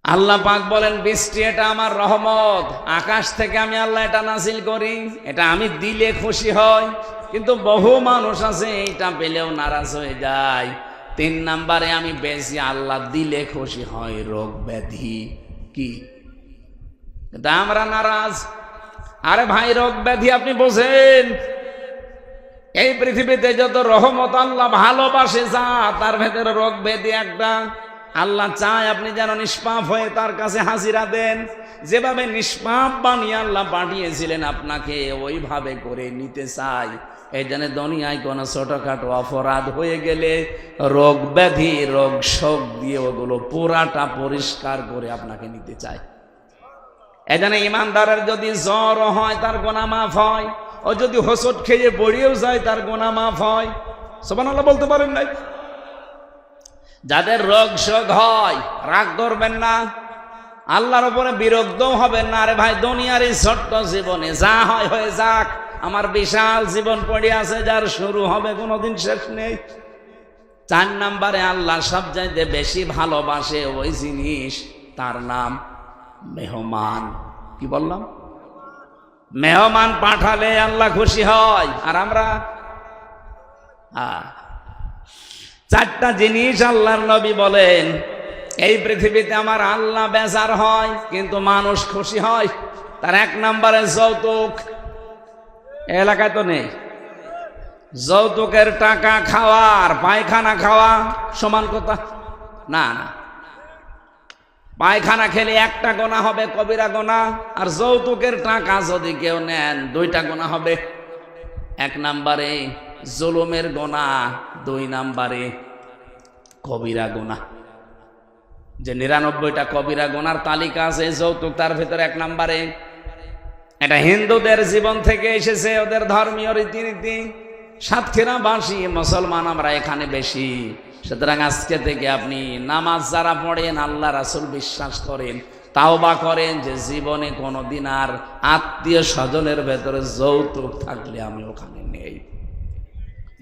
আল্লাহ পাক বলেন বৃষ্টি এটা আমার রহমত, আকাশ থেকে আমি আল্লাহ এটা নাজিল করি, এটা আমি দিলে খুশি হয়। কিন্তু বহু মানুষ আছে এইটা পেলেও নারাজ হয়ে যায়। 3 নম্বরে আমি বেশি আল্লাহ দিলে খুশি হয় রোগ ব্যাধি। কি এটা আমরা নারাজ? আরে ভাই, রোগ ব্যাধি আপনি বোঝেন? এই পৃথিবীতে যত রহমত আল্লাহ ভালোবাসে যা, তার ভেতরে রোগ ব্যাধি একটা। আল্লাহ চায় আপনি যেন নিষ্পাপ হয়ে তার কাছে হাজিরা দেন। যেভাবে নিষ্পাপ বানিয়ে আল্লাহ পাঠিয়েছিলেন আপনাকে, ওইভাবে করে নিতে চাই। এই জন্য দুনিয়ায় কোনো ছোটখাটো অপরাধ হয়ে গেলে রোগ ব্যাধি, রোগ শোক দিয়ে ওগুলো পুরাটা পরিষ্কার করে আপনাকে নিতে চায়। এজন্য ইমানদারের যদি জ্বর হয় তার গুনাহ মাফ হয়, ও যদি হোঁচট খেয়ে পড়েও যায় তার গুনাহ মাফ হয়। সুবহানাল্লাহ বলতে পারেন নাই? যাদের রোগ শোক হয় রাগ করবেন না, আল্লাহর উপরে বিরক্তও হবেন না। আরে ভাই, দুনিয়ার এই ছোট্ট জীবনে যা হয় হয়ে যাক, আমার বিশাল জীবন পড়ে আছে যার শুরু হবে কোনোদিন শেষ নেই। 4 নম্বরে আল্লাহ সবচাইতে বেশি ভালোবাসে ওই জিনিস, তার নাম মেহমান। কি বললাম? মেহমান পাঠালে আল্লাহ খুশি হয়। আর আমরা 4টা জিনিস আল্লাহর নবী বলেন, এই পৃথিবীতে আমার আল্লাহ বেজার হয় কিন্তু মানুষ খুশি হয়। তার 1 নম্বরে যৌতুক। এলাকায় তো নেই। যৌতুকের টাকা খাওয়ার পায়খানা খাওয়া সমান কথা না। না, পায়খানা খেলে 1টা গোনা হবে, কবিরা গোনা। আর যৌতুকের টাকা যদি কেউ নেন 2টা গোনা হবে। 1 নম্বরে জুলুমের গোনা, 2 নম্বরে কবিরা গোনা। যে 99টা কবিরা গোনার তালিকা আছে, যৌতুক তার ভিতরে 1 নম্বরে। এটা হিন্দুদের জীবন থেকে এসেছে, ওদের ধর্মীয় রীতিনীতি। সাতক্ষীরাবাসী মুসলমান আমরা এখানে বেশি, সুতরাং আজকে থেকে আপনি নামাজ যারা পড়েন, আল্লাহ রাসূল বিশ্বাস করেন, তাওবা করেন যে জীবনে কোনোদিন আর আত্মীয় স্বজনের ভেতরে যৌতুক থাকলে আমি ওখানে নেই।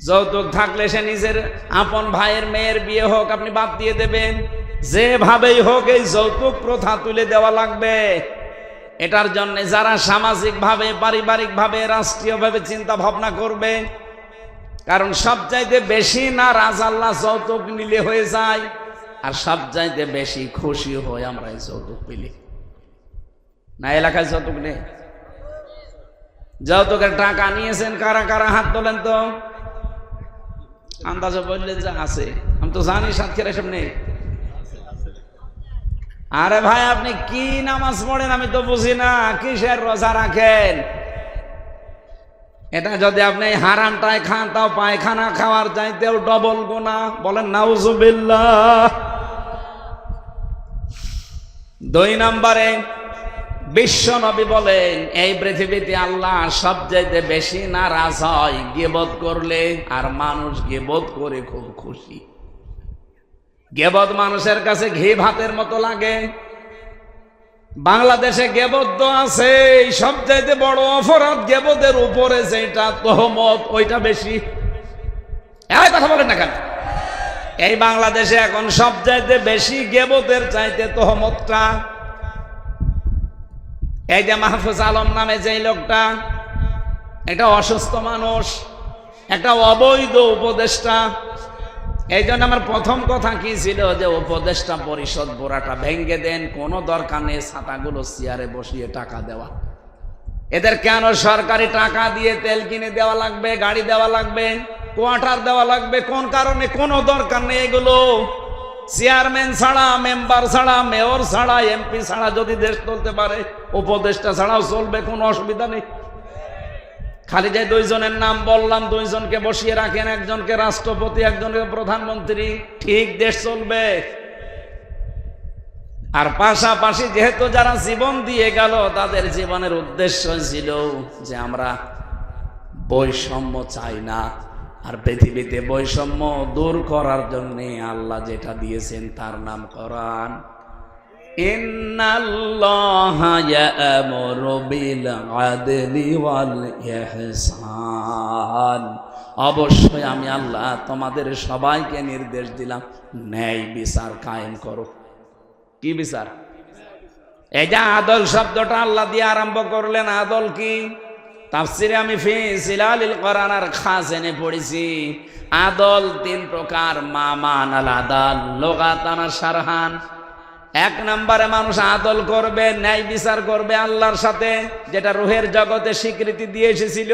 যৌতুক থাকলে সে নিজের আপন ভাইয়ের মেয়ের বিয়ে হোক আপনি বাদ দিয়ে দেবেন, যেভাবেই হোক এই যৌতুক প্রথা তুলে দেওয়া লাগবে। এটার জন্য যারা সামাজিকভাবে, পারিবারিকভাবে, রাষ্ট্রীয়ভাবে চিন্তা ভাবনা করবে, কারণ সবচাইতে বেশি নারাজ আল্লাহ যৌতুক নিলে হয়ে যায়, আর সবচাইতে বেশি খুশি হই আমরা এই যৌতুক পেলে। না এলাকায় যৌতুক নেই? যৌতুকের টাকা নিয়েছেন কারা কারা? হাত তোলেন তো। আন্দাজে বললেন যে আছে, আমি তো জানি সাতক্ষীরা এসব নেই। আরে ভাই, আপনি কি নামাজ পড়েন আমি তো বুঝি না, কিসের রোজা রাখেন? এটা যদি আপনি হারামটায় খান তাও পায়খানা খাওয়ার চাইতেও ডবল গুনাহ। বলেন নাউজুবিল্লাহ। 2 নম্বরে বিশ্ব নবী বলেন, এই পৃথিবীতে আল্লাহ সবচাইতে বেশি নারাজ হয় গীবত করলে, আর মানুষ গীবত করে খুব খুশি। গীবত মানুষের কাছে ঘি ভাতের মতো লাগে। বাংলাদেশে গীবত তো আছে, সবচাইতে বড় অপরাধ গীবতের উপরে যেটা তহমত, ওইটা বেশি। এই কথা বলেন না কেন? এই বাংলাদেশে এখন সবচাইতে বেশি গীবতের চাইতে তহমতটা। এই যে মাহফুজ আলম নামে যে লোকটা, এটা অসুস্থ মানুষ, একটা অবৈধ উপদেষ্টা। এই জন্য আমার প্রথম কথা কি ছিল যে উপদেষ্টা পরিষদ বোরাটা ভেঙ্গে দেন, কোনো দরকার নেই ছাতাগুলো চেয়ারে বসিয়ে টাকা দেওয়া। এদের কেন সরকারি টাকা দিয়ে তেল কিনে দেওয়া লাগবে, গাড়ি দেওয়া লাগবে, কোয়ার্টার দেওয়া লাগবে? কোন কারণে? কোনো দরকার নেই এগুলো। চেয়ারম্যান ছাড়া, মেম্বার ছাড়া, মেয়র ছাড়া, এমপি ছাড়া যদি দেশ চলতে পারে, উপদেষ্টা ছাড়াও চলবে, কোনো অসুবিধা নেই। খালি যে 2 জনের নাম বললাম, 2 জনকে বসিয়ে রাখেন, একজনকে রাষ্ট্রপতি, একজনকে প্রধানমন্ত্রী, ঠিক দেশ চলবে। আর পাশাপাশি যেহেতু যারা জীবন দিয়ে গেল, তাদের জীবনের উদ্দেশ্য ছিল যে আমরা বৈষম্য চাই না। আর পৃথিবীতে বৈষম্য দূর করার জন্য আল্লাহ যেটা দিয়েছেন তার নাম কোরআন। ইন্নাল্লাহা ইয়া'মুরু বিল আদলি ওয়াল ইহসান। অবশ্যই আমি আল্লাহ তোমাদের সবাইকে নির্দেশ দিলাম ন্যায় বিচার কায়েম করো। কি বিচার? এই যে আদল শব্দটা আল্লাহ দিয়ে আরম্ভ করলেন, আদল কি? তাফসিরে আমি ফি জিলালিল কোরআন আর খাজেনে পড়েছি, আদল 3 প্রকার। মামান আল আদাল লুগাতান শারহান। 1 নম্বরে মানুষ আদল করবে, ন্যায় বিচার করবে আল্লাহর সাথে, যেটা রূহের জগতে স্বীকৃতি দিয়ে এসেছিল।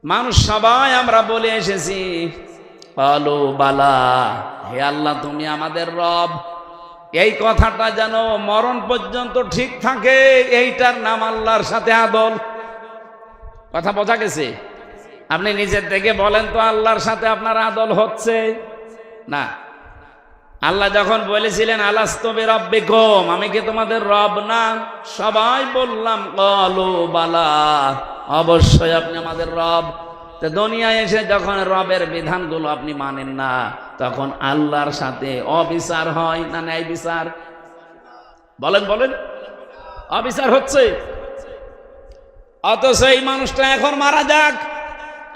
মানুষ সবাই আমরা বলে এসেছি আলু বালা, হে আল্লাহ তুমি আমাদের রব। এই কথাটা যেন মরণ পর্যন্ত ঠিক থাকে, এইটার নাম আল্লাহর সাথে আদল। কথা বোঝা গেছে? আপনি নিজের থেকে বলেন তো আল্লাহর সাথে আপনার আদল হচ্ছে না? আল্লাহ যখন বলেছিলেন আলাস্তু বিরাব্বিকুম, আমি কি তোমাদের রব না? সবাই বললাম ক্বালু বালা, অবশ্যই আপনি আমাদের রব। তো দুনিয়ায় এসে যখন রবের বিধানগুলো আপনি মানেন না, তখন আল্লাহর সাথে অবিচার হয় না ন্যায় বিচার? বলেন বলেন, অবিচার হচ্ছে। অথচ এই মানুষটা এখন মারা যাক,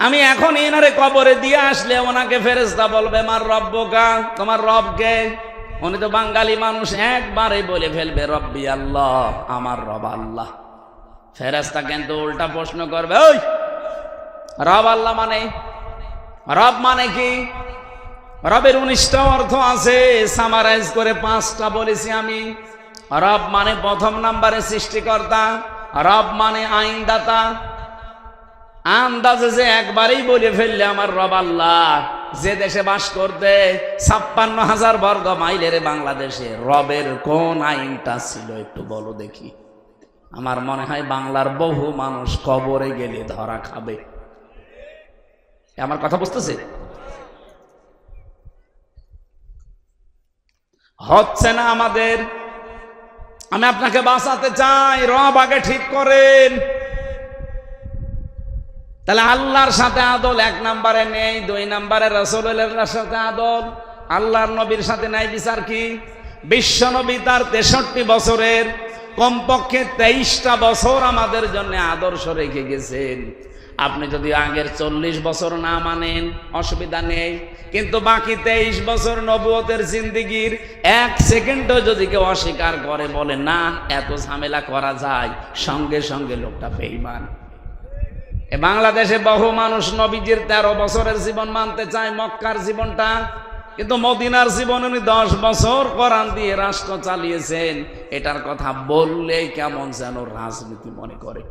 আমি এখন এনারে কবরে দিয়ে আসলে ওনাকে ফেরেশতা বলবে মার রব্বুকা, তোমার রবকে। উনি তো বাঙালি মানুষ, একবারে বলে ফেলবে রব্বি আল্লাহ, আমার রব আল্লাহ। ফেরেশতা কিন্তু উল্টা প্রশ্ন করবে, ওই রব আল্লাহ মানে, রব মানে কি? রবের 19টা অর্থ আছে, সামারাইজ করে 5টা বলেছি আমি। রব মানে প্রথম নাম্বারে সৃষ্টিকর্তা, রব মানে আইনদাতা। আন্দাজে যে একবারেই বলে ফেললে আমার রব আল্লাহ, যে দেশে বাস করতে 56,000 বর্গ মাইলের বাংলাদেশে রবের কোন আইনটা ছিল একটু বলো দেখি। আমার মনে হয় বাংলার বহু মানুষ কবরে গেলে ধরা খাবে। আমার কথা বুঝতেছে? হচ্ছে না আমাদের। আমি আপনাকে বাঁচাতে চাই, রব আগে ঠিক করেন। তাহলে আল্লাহর সাথে আদল 1 নম্বরে নেই, 2 নম্বরে রাসূলুল্লাহর সাথে আদল, আল্লাহর নবীর সাথে ন্যায় বিচার কি? বিশ্ব নবী তার 63 বছরের কমপক্ষে 23টা বছর আমাদের জন্য আদর্শ রেখে গেছেন। আপনি যদি আগের 40 বছর না মানেন অসুবিধা নেই, কিন্তু বাকি 23 বছর নবুয়তের জিন্দেগির 1 সেকেন্ডও যদি কেউ অস্বীকার করে, বলে না এত ঝামেলা করা যায়, সঙ্গে সঙ্গে লোকটা বেঈমান। বাংলাদেশে বহু মানুষ নবীজির 13 বছরের জীবন মানতে চায়, মক্কার জীবনটা, কিন্তু মদিনার জীবন উনি 10 বছর কোরআন দিয়ে রাষ্ট্র চালিয়েছেন। এটার কথা বললেই কেমন যেন রাজনীতি মনে করে।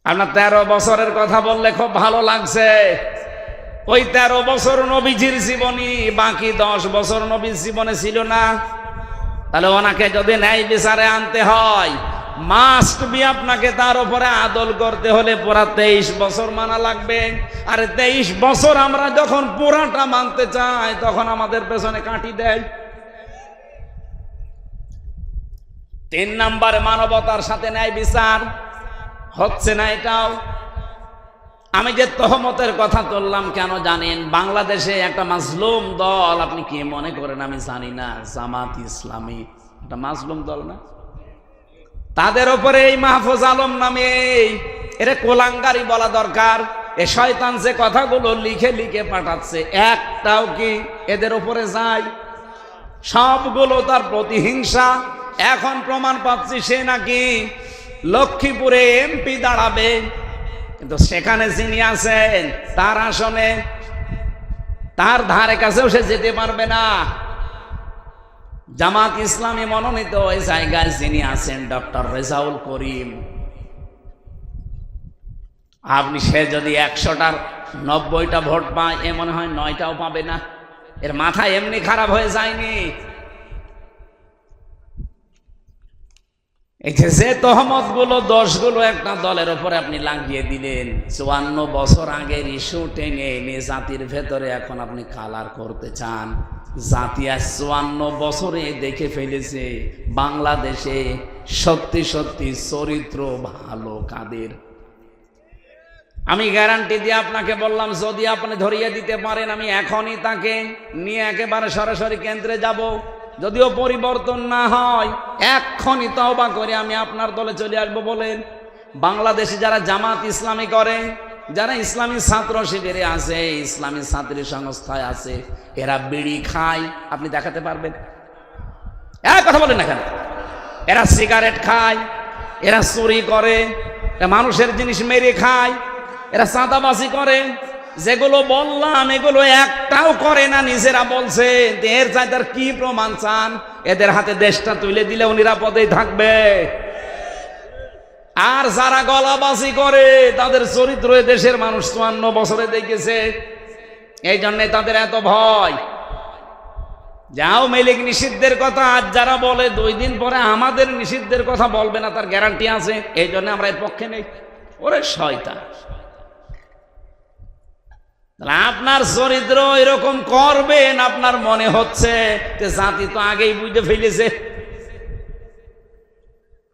আপনার 13 বছরের কথা বললে খুব ভালো লাগছে, ওই 13 বছর নবীজির জীবনী, বাকি 10 বছর নবীর জীবনে ছিল না। তাহলে ওনাকে যদি ন্যায় বিচারে আনতে হয়, মাস্ট বি আপনাকে তার উপরে আদল করতে হলে পুরা 23 বছর মানা লাগবে। আর 23 বছর আমরা যখন পুরাটা মানতে চাই, তখন আমাদের পেছনে কাঠি দেয়। 3 নম্বরে মানবতার সাথে ন্যায় বিচার হচ্ছে না, এটাও। আমি যে তহমতের কথা তুললাম কেন জানেন? বাংলাদেশে একটা মাজলুম দল, আপনি কি মনে করেন আমি জানি না, জামাত ইসলামী একটা মাজলুম দল না? তাদের উপরে এই মাহফুজ আলম নামে এরা কোলাঙ্গারি বলা দরকার। এ শয়তান যে কথাগুলো লিখে লিখে পাঠাচ্ছে, একটাও কি এদের উপরে যায়? সবগুলো তার প্রতিহিংসা। এখন প্রমাণ পাচ্ছি সে নাকি লক্ষ্মীপুরে এমপি দাঁড়াবে, কিন্তু সেখানে যিনি আছেন তার আসনে, তার ধারে কাছেও সে যেতে পারবে না। জামাত ইসলামী মনোনীত ওই জায়গায় যিনি আছেন ডক্টর রেজাউল করিম, আপনি সে যদি 100টার 90টা ভোট পায়, এ মনে হয় 9টাও পাবে না। এর মাথা এমনি খারাপ হয়ে যায়নি। এই যে তহমত গুলো, দোষগুলো একটা দলের উপরে আপনি লাগিয়ে দিলেন, 54 বছর আগের ইস্যু টেনে এনে জাতির ভেতরে এখন আপনি কালার করতে চান। জাতি আজ 54 বছরে দেখে ফেলেছে বাংলাদেশে সত্যি সত্যি চরিত্র ভালো কাদের। আমি গ্যারান্টি দিয়ে আপনাকে বললাম, যদি আপনি ধরিয়ে দিতে পারেন, আমি এখনই তাকে নিয়ে একেবারে সরাসরি কেন্দ্রে যাব। যদিও পরিবর্তন না হয়, এক্ষুনি তওবা করে আমি আপনার দলে চলে আসবো। বলেন, বাংলাদেশে যারা জামাত ইসলামী করে, যারা ইসলামী ছাত্র শিবিরে আছে, ইসলামী ছাত্রী সংস্থায় আছে, এরা বিড়ি খায়, আপনি দেখাতে পারবেন? কথা বলেন না কেন? এরা সিগারেট খায়, এরা চুরি করে, এরা মানুষের জিনিস মেরে খায়, এরা চাঁদাবাজি করে। যেগুলো বললাম এগুলো একটাও করে না, নিজেরা বলছে। এর চাই তার কি প্রমাণ চান? এদের হাতে দেশটা তুলে দিলেও নিরাপদেই থাকবে। আর যারা গলাবাজি করে, তাদের চরিত্র দেশের মানুষ 54 বছরে দেখেছে। এই জন্য তাদের এত ভয়। যাও মেলিক নিষিদ্ধের কথা আজ যারা বলে, 2 দিন পরে আমাদের নিষিদ্ধের কথা বলবে না, তার গ্যারান্টি আছে। এই জন্য আমরা এর পক্ষে নেই। ওরে শয়তান! আপনার চরিত্র এরকম করবেন, আপনার মনে হচ্ছে যে জাতি তো আগেই বুঝে ফেলেছে।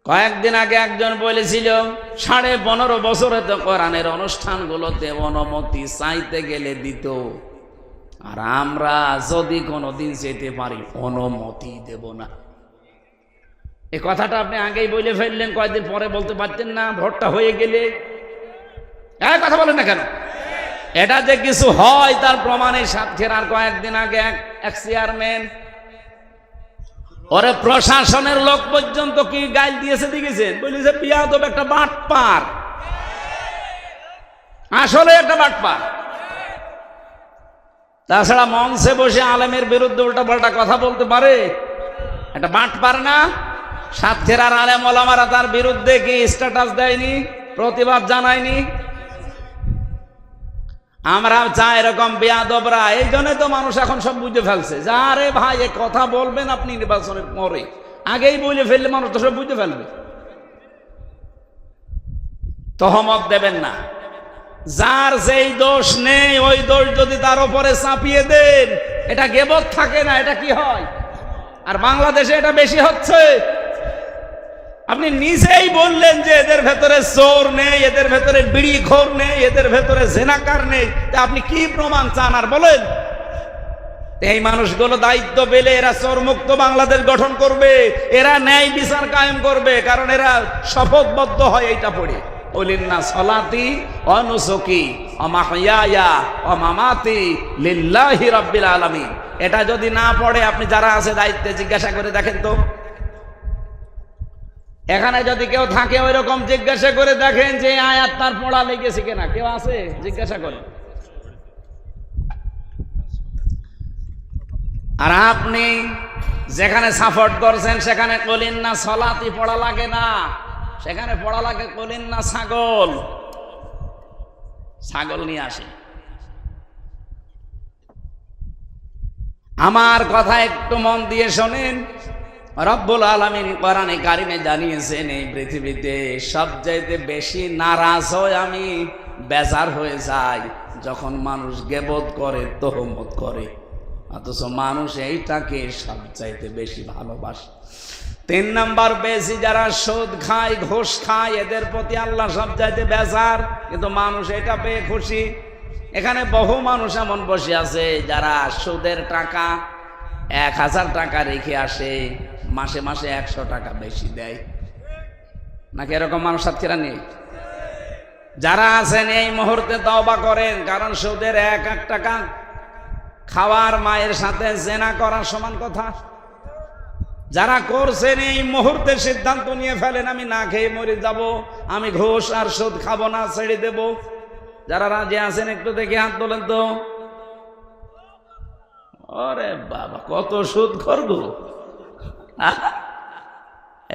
কয়েকদিন আগে একজন বলেছিল 15.5 বছরে তো কোরআনের অনুষ্ঠানগুলোতে অনুমতি চাইতে গেলে দিত, আর আমরা যদি কোনোদিন যেতে পারি অনুমতি দেব না। এই কথাটা আপনি আগেই বলে ফেললেন, কয়েকদিন পরে বলতে পারতেন না? ভোটটা হয়ে গেলে কথা বলেন না কেন? এটা যে কিছু হয় তার প্রমাণে সাতক্ষীরার কয়েকদিন আগে এক চেয়ারম্যান, ওরে প্রশাসনের লোক পর্যন্ত কি গাইল দিয়েছে দেখেছেন? বলেছে বিয়াদব, একটা বাটপার, আসলে একটা বাটপার। তাছাড়া মঞ্চে বসে আলেমের বিরুদ্ধে উল্টা পাল্টা কথা বলতে পারে, একটা বাটপার না? সাতক্ষীরার আলেম ওলামারা তার বিরুদ্ধে কি স্ট্যাটাস দেয়নি, প্রতিবাদ জানায়নি? আমরা চাই এরকম বেয়াদবরা। এই জন্য তো মানুষ এখন সব বুঝে ফেলছে যে আরে ভাই এ কথা বলবেন আপনি নির্বাচনের পরে, আগেই বলে ফেললে মানুষ তো সব বুঝে ফেলবে। তহমত দেবেন না। যার যেই দোষ নেই ওই দোষ যদি তার উপরে চাপিয়ে দেন, এটা গেবত থাকে না, এটা কি হয়? আর বাংলাদেশে এটা বেশি হচ্ছে। আপনি নিজেই বললেন যে এদের ভেতরে চোর নেই, এদের ভেতরে বিড়িখোর নেই, এদের ভেতরে জেনাকার নেই, তা আপনি কি প্রমাণ চান আর বলেন? এই মানুষগুলো দায়িত্ব পেলে এরা চোরমুক্ত বাংলাদেশ গঠন করবে, এরা ন্যায় বিচার কায়েম করবে, কারণ এরা শপথবদ্ধ হয় এইটা পড়ে, ওলিন্না সলাতি অনুসুকি অমাহিয়া অমামাতি লিল্লাহি রাব্বিল আলামিন। এটা যদি না পড়ে আপনি যারা আছে দায়িত্বে জিজ্ঞাসা করে দেখেন তো। এখানে যদি কেউ থাকে ওই রকম জিজ্ঞাসা করে দেখেন যে আয়াত তার পড়া লেগেছে কিনা, কেউ আছে? জিজ্ঞাসা করেন। আর আপনি যেখানে সাপোর্ট করছেন সেখানে কলিন না সলাতি পড়া লাগে না, সেখানে পড়া লাগে কলিন না ছাগল। ছাগল নিয়ে আসে। আমার কথা একটু মন দিয়ে শোনেন। রব্বুল আলামিন কোরআনে কারিমে জানিয়েছেন এই পৃথিবীতে সবচাইতে বেশি নারাজ হয় আমি, বেজার হয়ে যায় যখন মানুষ গীবত করে, তহমত করে, অথচ মানুষ এইটাকে সবচাইতে বেশি ভালোবাসে। 3 নাম্বার বেশি যারা সুদ খায়, ঘুষ খায়, এদের প্রতি আল্লাহ সবচাইতে বেজার, কিন্তু মানুষ এটা পেয়ে খুশি। এখানে বহু মানুষ এমন বসে আছে যারা সুদের টাকা 1000 টাকা রেখে আসে, মাসে মাসে 100 টাকা বেশি দেয়। নাকি এরকম মানুষ সাতক্ষীরা নেই? যারা আছেন এই মুহূর্তে তওবা করেন, কারণ সুদের 1 টাকা খাওয়ার মায়ের সাথে জেনা করার সমান কথা। যারা করছেন এই মুহূর্তে সিদ্ধান্ত নিয়ে ফেলেন আমি না খেয়ে মরে যাব, আমি ঘুষ আর সুদ খাবো না, ছেড়ে দেব। যারা রাজি আছেন একটু দেখে হাত তোলেন তো। ওরে বাবা, কত সুদ করবো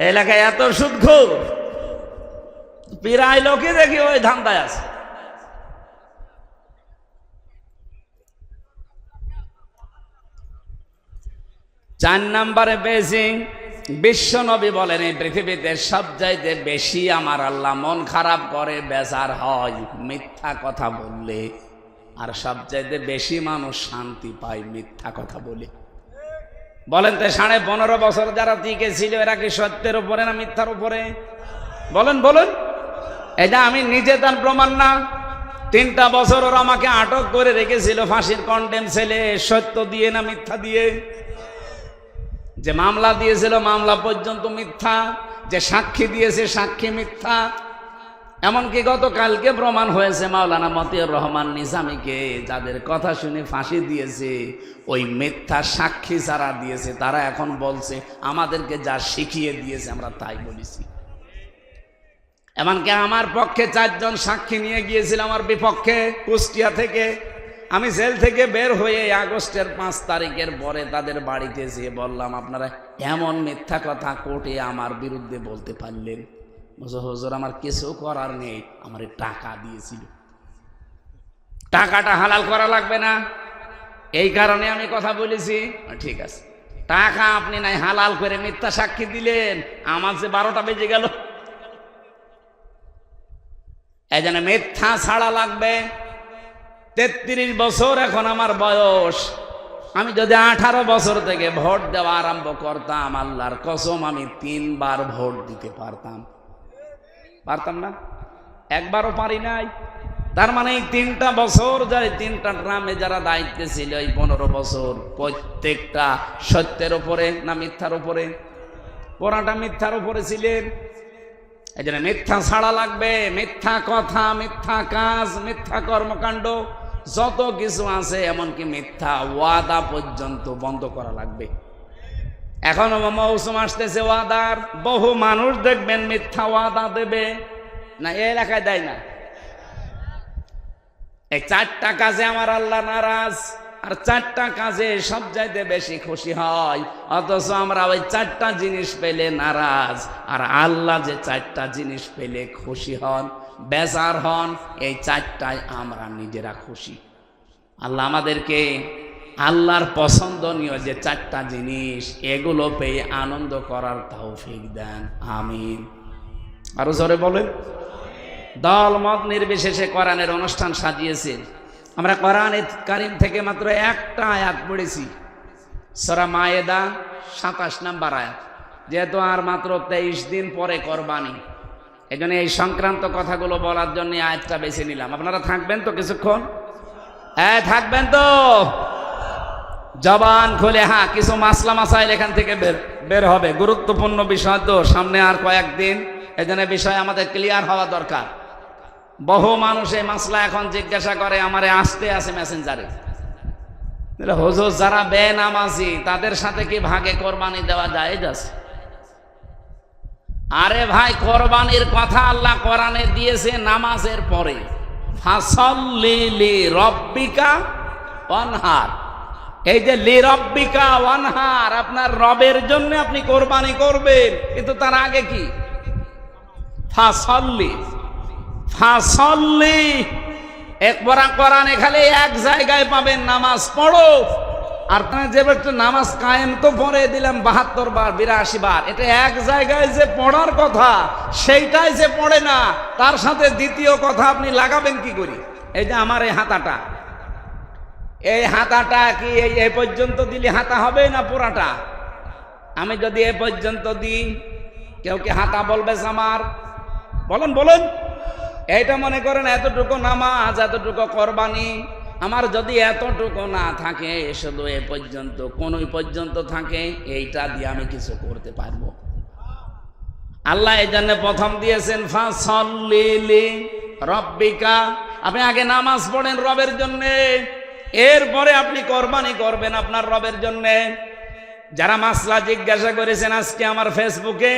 এলাকায়, এত সুদ খোর প্রায় লোকে দেখি ওই ধান্দায় আছে। চার নাম্বারে বেশি বিশ্ব নবী বলেন এই পৃথিবীতে সবচাইতে বেশি আমার আল্লাহ মন খারাপ করে, বেজার হয় মিথ্যা কথা বললে, আর সবচাইতে বেশি মানুষ শান্তি পায় মিথ্যা কথা বলে। বলেন তো 15.5 বছর যারা টিকে ছিল এরা কি সত্যের উপরে না মিথ্যার উপরে? বলেন বলেন। এটা আমি নিজে তার প্রমাণ না। 3টা বছর ওরা আমাকে আটক করে রেখেছিল ফাঁসির কন্ডেম ছেলে, সত্য দিয়ে না মিথ্যা দিয়ে? যে মামলা দিয়েছিল মামলা পর্যন্ত মিথ্যা, যে সাক্ষী দিয়েছে সাক্ষী মিথ্যা। এমনকি গতকালকে প্রমাণ হয়েছে মাওলানা মতিউর রহমান নিজামীকে যাদের কথা শুনে ফাঁসি দিয়েছে, ওই মিথ্যা সাক্ষী যারা দিয়েছে তারা এখন বলছে আমাদেরকে যা শিখিয়ে দিয়েছে আমরা তাই বলেছি। এমনকি আমার পক্ষে 4 জন সাক্ষী নিয়ে গিয়েছিল আমার বিপক্ষে কুষ্টিয়া থেকে। আমি জেল থেকে বের হয়ে আগস্টের 5 তারিখের পরে তাদের বাড়িতে যেয়ে বললাম আপনারা এমন মিথ্যা কথা কোর্টে আমার বিরুদ্ধে বলতে পারলেন? হুজুর আমার কিছু করার নেই, আমার টাকা দিয়েছিল, টাকাটা হালাল করা লাগবে না, এই কারণে আমি কথা বলেছি। ঠিক আছে, টাকা আপনি নাই হালাল করে মিথ্যা সাক্ষী দিলেন, আমার যে 12টা বেজে গেল। এই জন্য মিথ্যা ছাড়া লাগবে। 33 বছর এখন আমার বয়স। আমি যদি 18 বছর থেকে ভোট দেওয়া আরম্ভ করতাম, আল্লাহর কসম আমি 3 বার ভোট দিতে পারতাম। পারতাম না? একবারও পারি নাই। তার মানে এই 3টা বছর যারা 3টা গ্রামে যারা দায়িত্বে ছিল, এই 15 বছর প্রত্যেকটা সত্যের উপরে না মিথ্যার উপরে? পুরাটা মিথ্যার উপরে ছিলেন। এই জন্য মিথ্যা ছাড়া লাগবে। মিথ্যা কথা, মিথ্যা কাজ, মিথ্যা কর্মকাণ্ড যত কিছু আছে, এমনকি মিথ্যা ওয়াদা পর্যন্ত বন্ধ করা লাগবে। এখন মৌসুম আসতেছে ওয়াদার, বহু মানুষ দেখবেন মিথ্যা ওয়াদা দেবে না, এই এলাকায় দেয় না। এই 4টা কাজে আমার আল্লাহ নারাজ, আর 4টা কাজে সব চাইতে বেশি খুশি হয়, অথচ আমরা ওই 4টা জিনিস পেলে নারাজ। আর আল্লাহ যে 4টা জিনিস পেলে খুশি হন, বেজার হন, এই 4টায় আমরা নিজেরা খুশি। আল্লাহ আমাদেরকে আল্লাহর পছন্দনীয় যে 4টা জিনিস, এগুলো পেয়ে আনন্দ করার তৌফিক দেন, আমিন। আরো জোরে বলেন। দল মত নির্বিশেষে কোরআনের অনুষ্ঠান সাজিয়েছেন। আমরা কোরআনে কারীম থেকে মাত্র একটা আয়াত পড়েছি, সূরা মায়েদা 27 নম্বর আয়াত। যেহেতু আর মাত্র 23 দিন পরে কোরবানি, এই জন্য এই সংক্রান্ত কথাগুলো বলার জন্য আয়াতটা বেছে নিলাম। আপনারা থাকবেন তো কিছুক্ষণ? হ্যাঁ থাকবেন তো? জবান খুলে। হ্যাঁ, কিছু মাসলা মাসাইল এখান থেকে বের হবে, গুরুত্বপূর্ণ বিষয় তো, সামনে আর কয়েকদিন, এই জন্য বিষয় আমাদের ক্লিয়ার হওয়া দরকার। বহু মানুষ এই মাসলা এখন জিজ্ঞাসা করে, আমারে আসতে আছে মেসেঞ্জারে, হুজুর যারা বেনামাজি তাদের সাথে কি ভাগে কোরবানি দেওয়া জায়েজ আছে? আরে ভাই, কোরবানির কথা আল্লাহ কোরআনে দিয়েছে নামাজের পরে, ফাসাল্লি লিরাব্বিকা ওয়ানহার। এই যে লিরাব্বিকা ওয়ানহার, আপনার রবের জন্য আপনি কোরবানি করবেন, কিন্তু তার আগে কি? ফাসাল্লি। ফাসাল্লি একবার কোরআনে খালি এক জায়গায় পাবেন, নামাজ পড়ো। আর যে একটু নামাজ কায়েম তো পড়ে দিলাম 72 বার 82 বার, এটা এক জায়গায় যে পড়ার কথা সেইটাই যে পড়ে না, তার সাথে দ্বিতীয় কথা আপনি লাগাবেন কি করি? এই যে আমার এই হাতাটা, এই হাতাটা কি এই পর্যন্ত দিলে হাতা হবে না পুরাটা? আমি যদি এ পর্যন্ত দিই, কেউ কি হাতা বলবে আমার? বলেন বলেন। এইটা মনে করেন এতটুকু নামাজ, এতটুকু কোরবানি। আমার যদি এতটুকু না থাকে, শুধু এ পর্যন্ত, কোন পর্যন্ত থাকে, এইটা দিয়ে আমি কিছু করতে পারবো? আল্লাহ এই জন্য প্রথম দিয়েছেন ফাসাল্লি লিরাব্বিকা। আপনি আগে নামাজ পড়েন রবের জন্য, এরপরে আপনি কোরবানি করবেন আপনার রবের জন্য। যারা মাসলা জিজ্ঞাসা করেছেন আজকে আমার ফেসবুকে,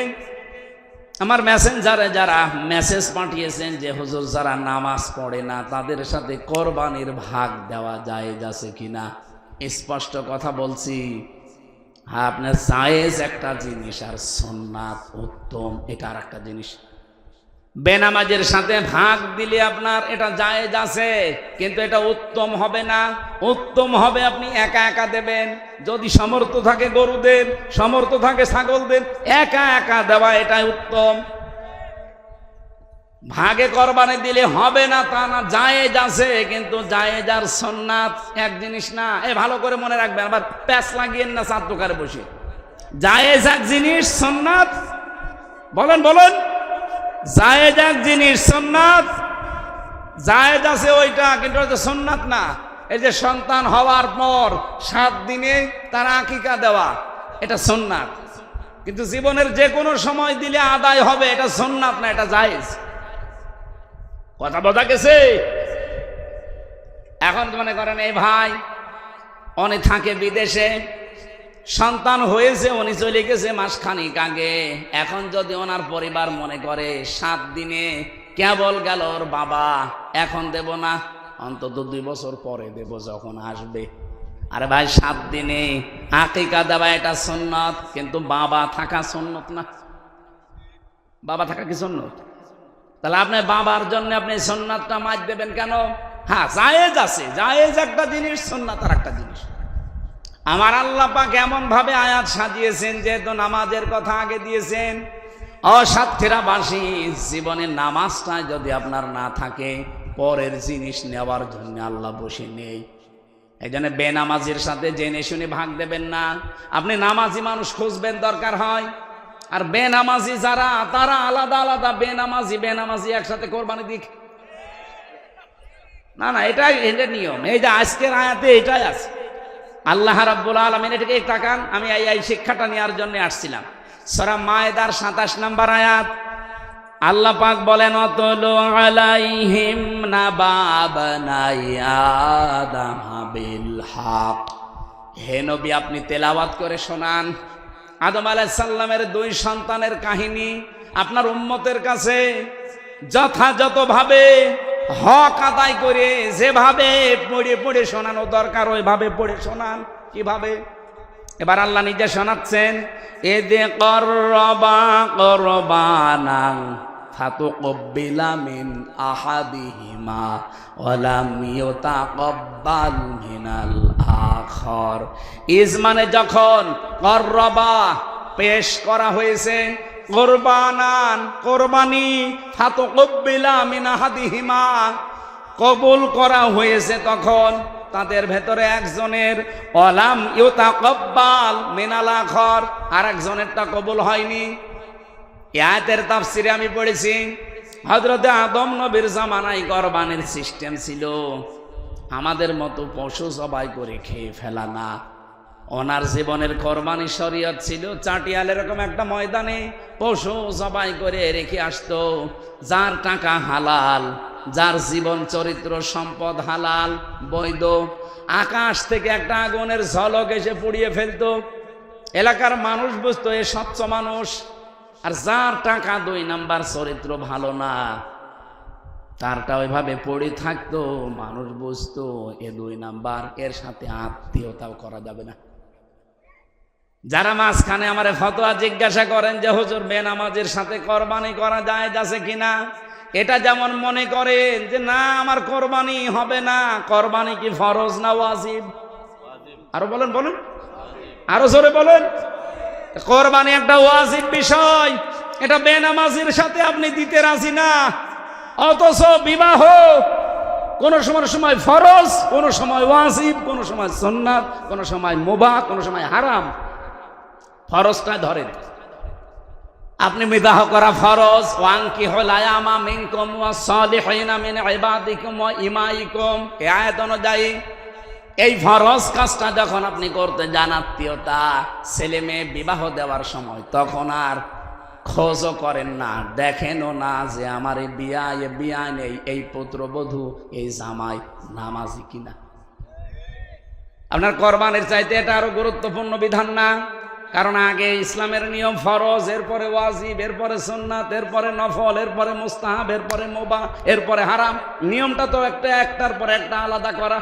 আমার মেসেঞ্জারে যারা মেসেজ পাঠিয়েছেন যে হুজুর যারা নামাজ পড়ে না তাদের সাথে কোরবানির ভাগ দেওয়া জায়েজ আছে কিনা, স্পষ্ট কথা বলছি, হ্যাঁ আপনার জায়েজ একটা জিনিস, আর সুন্নাত উত্তম এটা আর একটা জিনিস। বেনামাজের সাথে ভাগ দিলে আপনার এটা জায়েজ আছে, কিন্তু এটা উত্তম হবে না। উত্তম হবে আপনি একা একা দেবেন, যদি সামর্থ্য থাকে গরু দেন, সামর্থ্য থাকে ছাগল দেন, একা একা দেওয়া এটাই উত্তম। ভাগে কোরবানি দিলে হবে না তা না, জায়েজ আছে, কিন্তু জায়েজ আর সুন্নাত এক জিনিস না। এ ভালো করে মনে রাখবেন, আবার প্যাচ লাগিয়েন না চার দোকানে বসে। জায়েজ এক জিনিস, সুন্নাত বলেন বলেন। জায়েজ এক জিনিস, সুন্নাত জায়েজ আছে ওইটা, কিন্তু ওইটা সুন্নাত না। এই যে সন্তান হওয়ার পর 7 দিনে তার আকিকা দেওয়া, এটা সুন্নাত, কিন্তু জীবনের যে কোনো সময় দিলে আদায় হবে, এটা সুন্নাত না, এটা জায়েজ। কথা বোঝা গেছে? এখন মনে করেন এই ভাই উনি থাকে বিদেশে, সন্তান হয়েছে, উনি চলে গেছে মাসখানিক আগে। এখন যদি ওনার পরিবার মনে করে 7 দিনে কেবল গেল ওর বাবা, এখন দেব না, অন্তত 2 বছর পরে দেব যখন আসবে। আরে ভাই 7 দিনে আকিকা দেওয়া এটা সুন্নত, কিন্তু বাবা থাকা সুন্নত না। বাবা থাকা কি সুন্নত? তাহলে আপনি বাবার জন্য আপনি সুন্নাতটা মাছ দেবেন কেন? হ্যাঁ জায়েজ আছে, জায়েজ একটা জিনিস, সুন্নাত আর একটা জিনিস। আমার আল্লাহ পাক এমন ভাবে আয়াত সাজিয়েছেন, যেহেতু নামাজের কথা আগে দিয়েছেন, অসাতক্ষীরাবাসী জীবনে নামাজটা যদি আপনার না থাকে, পরের জিনিস নেওয়ার জন্য আল্লাহ বসে নেই। এই জন্য বেনামাজির সাথে জেনে শুনে ভাগ দেবেন না। আপনি নামাজি মানুষ খুঁজবেন দরকার হয়, আর বেনামাজি যারা তারা আলাদা আলাদা। বেনামাজি একসাথে কোরবানি দিক না, এটাই এদের নিয়ম। এই যে আজকের আয়াতে এটাই আছে। আল্লাহ রাব্বুল আলামিন এটাকে তাকান, আমি এই শিক্ষাটা নেওয়ার জন্য আসছিলাম। সূরা মায়েদার 27 নম্বর আয়াত, আল্লাহ পাক বলেন অতলু আলাইহিম নাবাবানাই আদম বিল হক। হে নবী, আপনি তেলাওয়াত করে শোনান আদম আলাইহিস সালামের 2 সন্তানের কাহিনী আপনার উম্মতের কাছে যথাযথভাবে হক আদায় করে, যেভাবে পড়ে পড়ে শোনানো দরকার ওইভাবে পড়ে শোনান। কিভাবে? এবার আল্লাহ নিজে শোনাচ্ছেন, এদে করবা করবানাং ফাতুকবিলা মিন আহাদিহিমা ওয়ালাম ইউতাকাব্বাল মিনাল আখর। ইজ মানে যখন, করবা পেশ করা হয়েছে, কোরবানান কোরবানি, ফাতুকবিলা মিন আহাদিহিমা কবুল করা হয়েছে তখন তাদের ভেতরে একজনের, ওয়ালাম ইউতাকাব্বাল মিনাল আখর আর একজনেরটা কবুল হয়নি। আয়াতের তাফসিরে আমি পড়েছি, হযরতে আদম নবীর জামানায় কোরবানির সিস্টেম ছিল আমাদের মতো পশু জবাই করে খেয়ে ফেলা না। ওনার জীবনের কোরবানি শরীয়ত ছিল চাটিয়াল এরকম একটা ময়দানে পশু জবাই করে রেখে আসতো। যার টাকা হালাল, যার জীবন চরিত্র সম্পদ হালাল বৈধ, আকাশ থেকে একটা আগুনের ঝলক এসে পুড়িয়ে ফেলতো। এলাকার মানুষ বুঝতো এ স্বচ্ছ মানুষ। আর যার টাকা 2 নাম্বার চরিত্র ভালো না, তারটা ওইভাবে পড়ে থাকতো, মানুষ বুঝতো এ 2 নাম্বার, এর সাথে আত্মীয়তাও করা যাবে না। যারা মাঝখানে আমারে ফতোয়া জিজ্ঞাসা করেন যে হুজুর বেনামাজের সাথে কোরবানি করা যায় আছে কিনা, এটা যেমন মনে করেন যে না আমার কোরবানি হবে না। কোরবানি কি ফরজ না ওয়াজিব? আরো বলেন, আরো জোরে বলেন। কোরবানি একটা ওয়াজিব বিষয়, এটা বেনামাজির সাথে আপনি দিতে রাজি না। অথচ বিবাহ কোন সময় ফরজ, কোন সময় ওয়াজিব, কোন সময় সুন্নাত, কোন সময় মুবাহ, কোন সময় হারাম। ফরজটা ধরেন, আপনি বিবাহ করা ফরজ। ওয়ানকিহুল আয়ামা মিনকুম ওয়াস-সালিহিনা মিন ইবাদিকুম ওয়া ইমাইকুম, এই আয়াত অনুযায়ী এই ফরজ কাজটা যখন আপনি করতে যান, আত্মীয়তা, ছেলে মেয়ে বিবাহ দেওয়ার সময়, তখন আর খোঁজও করেন না, দেখেনও না যে আমার এই বিয়া নেই, এই পুত্রবধূ, এই জামাই নামাজি কিনা। আপনার কোরবানির চাইতে এটা আরো গুরুত্বপূর্ণ বিধান না? কারণ আগে ইসলামের নিয়ম ফরজ, এরপরে ওয়াজিব, এরপরে সুন্নাত, এরপরে নফল, এরপরে মুস্তাহাব, এরপরে মুবাহ, এরপরে হারাম। নিয়মটা তো একটার পর একটা আলাদা করা।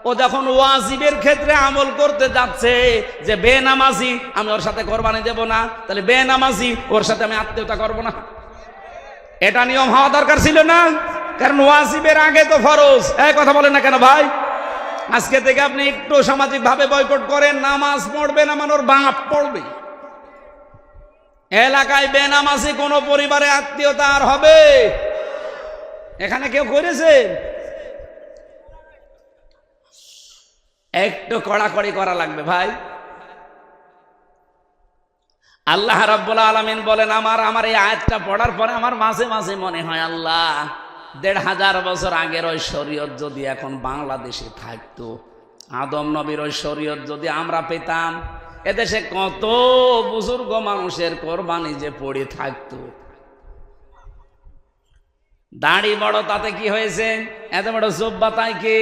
ও যখন ওয়াজিবের ক্ষেত্রে আমল করতে যাচ্ছে যে বেনামাজি আমি ওর সাথে কোরবানি দেব না, তাহলে বেনামাজি ওর সাথে আমি আত্মীয়তা করব না, এটা নিয়ম হওয়া দরকার ছিল না? কারণ ওয়াজিবের আগে তো ফরজ। এই কথা বলেন না কেন ভাই? আজকে থেকে আপনি একটু সামাজিক ভাবে বয়কট করেন, নামাজ পড়বে না, মানে ওর বাপ পড়বে। এলাকায় বেনামাজি কোন পরিবারে আত্মীয়তা আর হবে? এখানে কেউ করেছে? একটু কড়াকড়ি করা লাগবে ভাই। আল্লাহ রাব্বুল আলামিন বলেন, আমার এই আয়াতটা পড়ার পরে আমার মাঝে মাঝে মনে হয়, আল্লাহ ১৫০০ বছর আগের ওই শরীয়ত যদি এখন বাংলাদেশে থাকতো, আদম নবীর ওই শরীয়ত যদি আমরা পেতাম, এদেশে কত বুজুর্গ মানুষের কোরবানি যে পড়ে থাকতো। দাড়ি বড় তাতে কি হয়েছে, এত বড় জুব্বা তাই কি,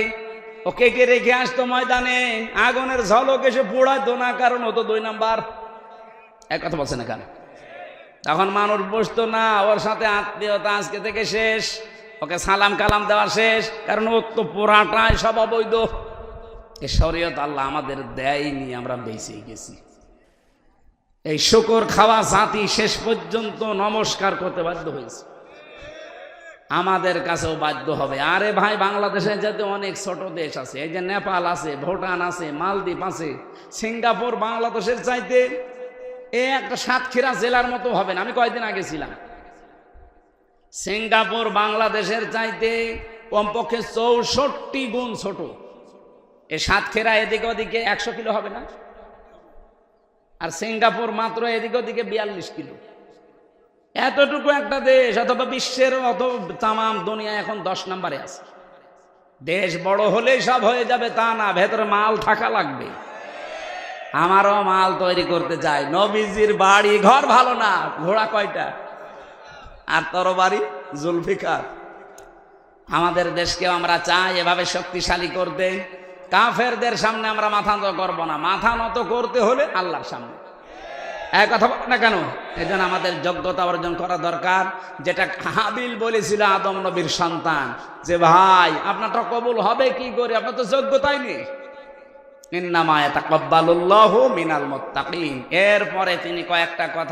ওকে কে রেখে আসতো ময়দানে, আগুনের ঝলক এসে পোড়াইতো না, কারণ ও তো 2 নাম্বার। এক কথা বলছে না কেন? তখন মানুষ বসতো না, ওর সাথে আত্মীয়তা আজকে থেকে শেষ, ওকে সালাম কালাম দেওয়া শেষ, কারণ ও তো পুরাটাই সব অবৈধ। এই শরীয়ত আল্লাহ আমাদের দেয়নি, আমরা বেঁচে গেছি। এই শুকর খাওয়া জাতি শেষ পর্যন্ত নমস্কার করতে বাধ্য হয়েছে, আমাদের কাছেও বাধ্য হবে। আরে ভাই, বাংলাদেশে যেতে অনেক ছোট দেশ আছে, এই যে নেপাল আছে, ভুটান আছে, মালদ্বীপ আছে, সিঙ্গাপুর বাংলাদেশের চাইতে একটা সাতক্ষীরা জেলার মতো হবে না। আমি কয়েকদিন আগে ছিলাম, সিঙ্গাপুর বাংলাদেশের চাইতে কমপক্ষে 64 গুণ ছোট। এ সাতক্ষীরা এদিকে ওদিকে 100 কিলো হবে না, আর সিঙ্গাপুর মাত্র এদিকে ওদিকে 42 কিলো। এতটুকু একটা দেশ, অথবা বিশ্বের অত তামাম দুনিয়া এখন 10 নম্বরে আছে। দেশ বড় হলেই সব হয়ে যাবে তা না, ভেতরে মাল থাকা লাগবে। আমারও মাল তৈরি করতে চাই। নবীজির বাড়ি ঘর ভালো না, ঘোড়া কয়টা আর তরবারি জুলফিকার। আমাদের দেশকেও আমরা চাই এভাবে শক্তিশালী করতে। কাফেরদের সামনে আমরা মাথা নত করব না, মাথা নত করতে হলে আল্লাহর সামনে। এক কথা বল না কেন? এই জন্য আমাদের যোগ্যতা অর্জন করা দরকার। যেটা হাবিল বলেছিল আদম নবীর সন্তান, যে ভাই আপনারটা কবুল হবে কি করে, আপনার তো যোগ্যতাই নেই। ইন্নামা ইয়াতাকাব্বালুল্লাহু মিনাল মুত্তাকিন। এরপরে তিনি কয়েকটা কথা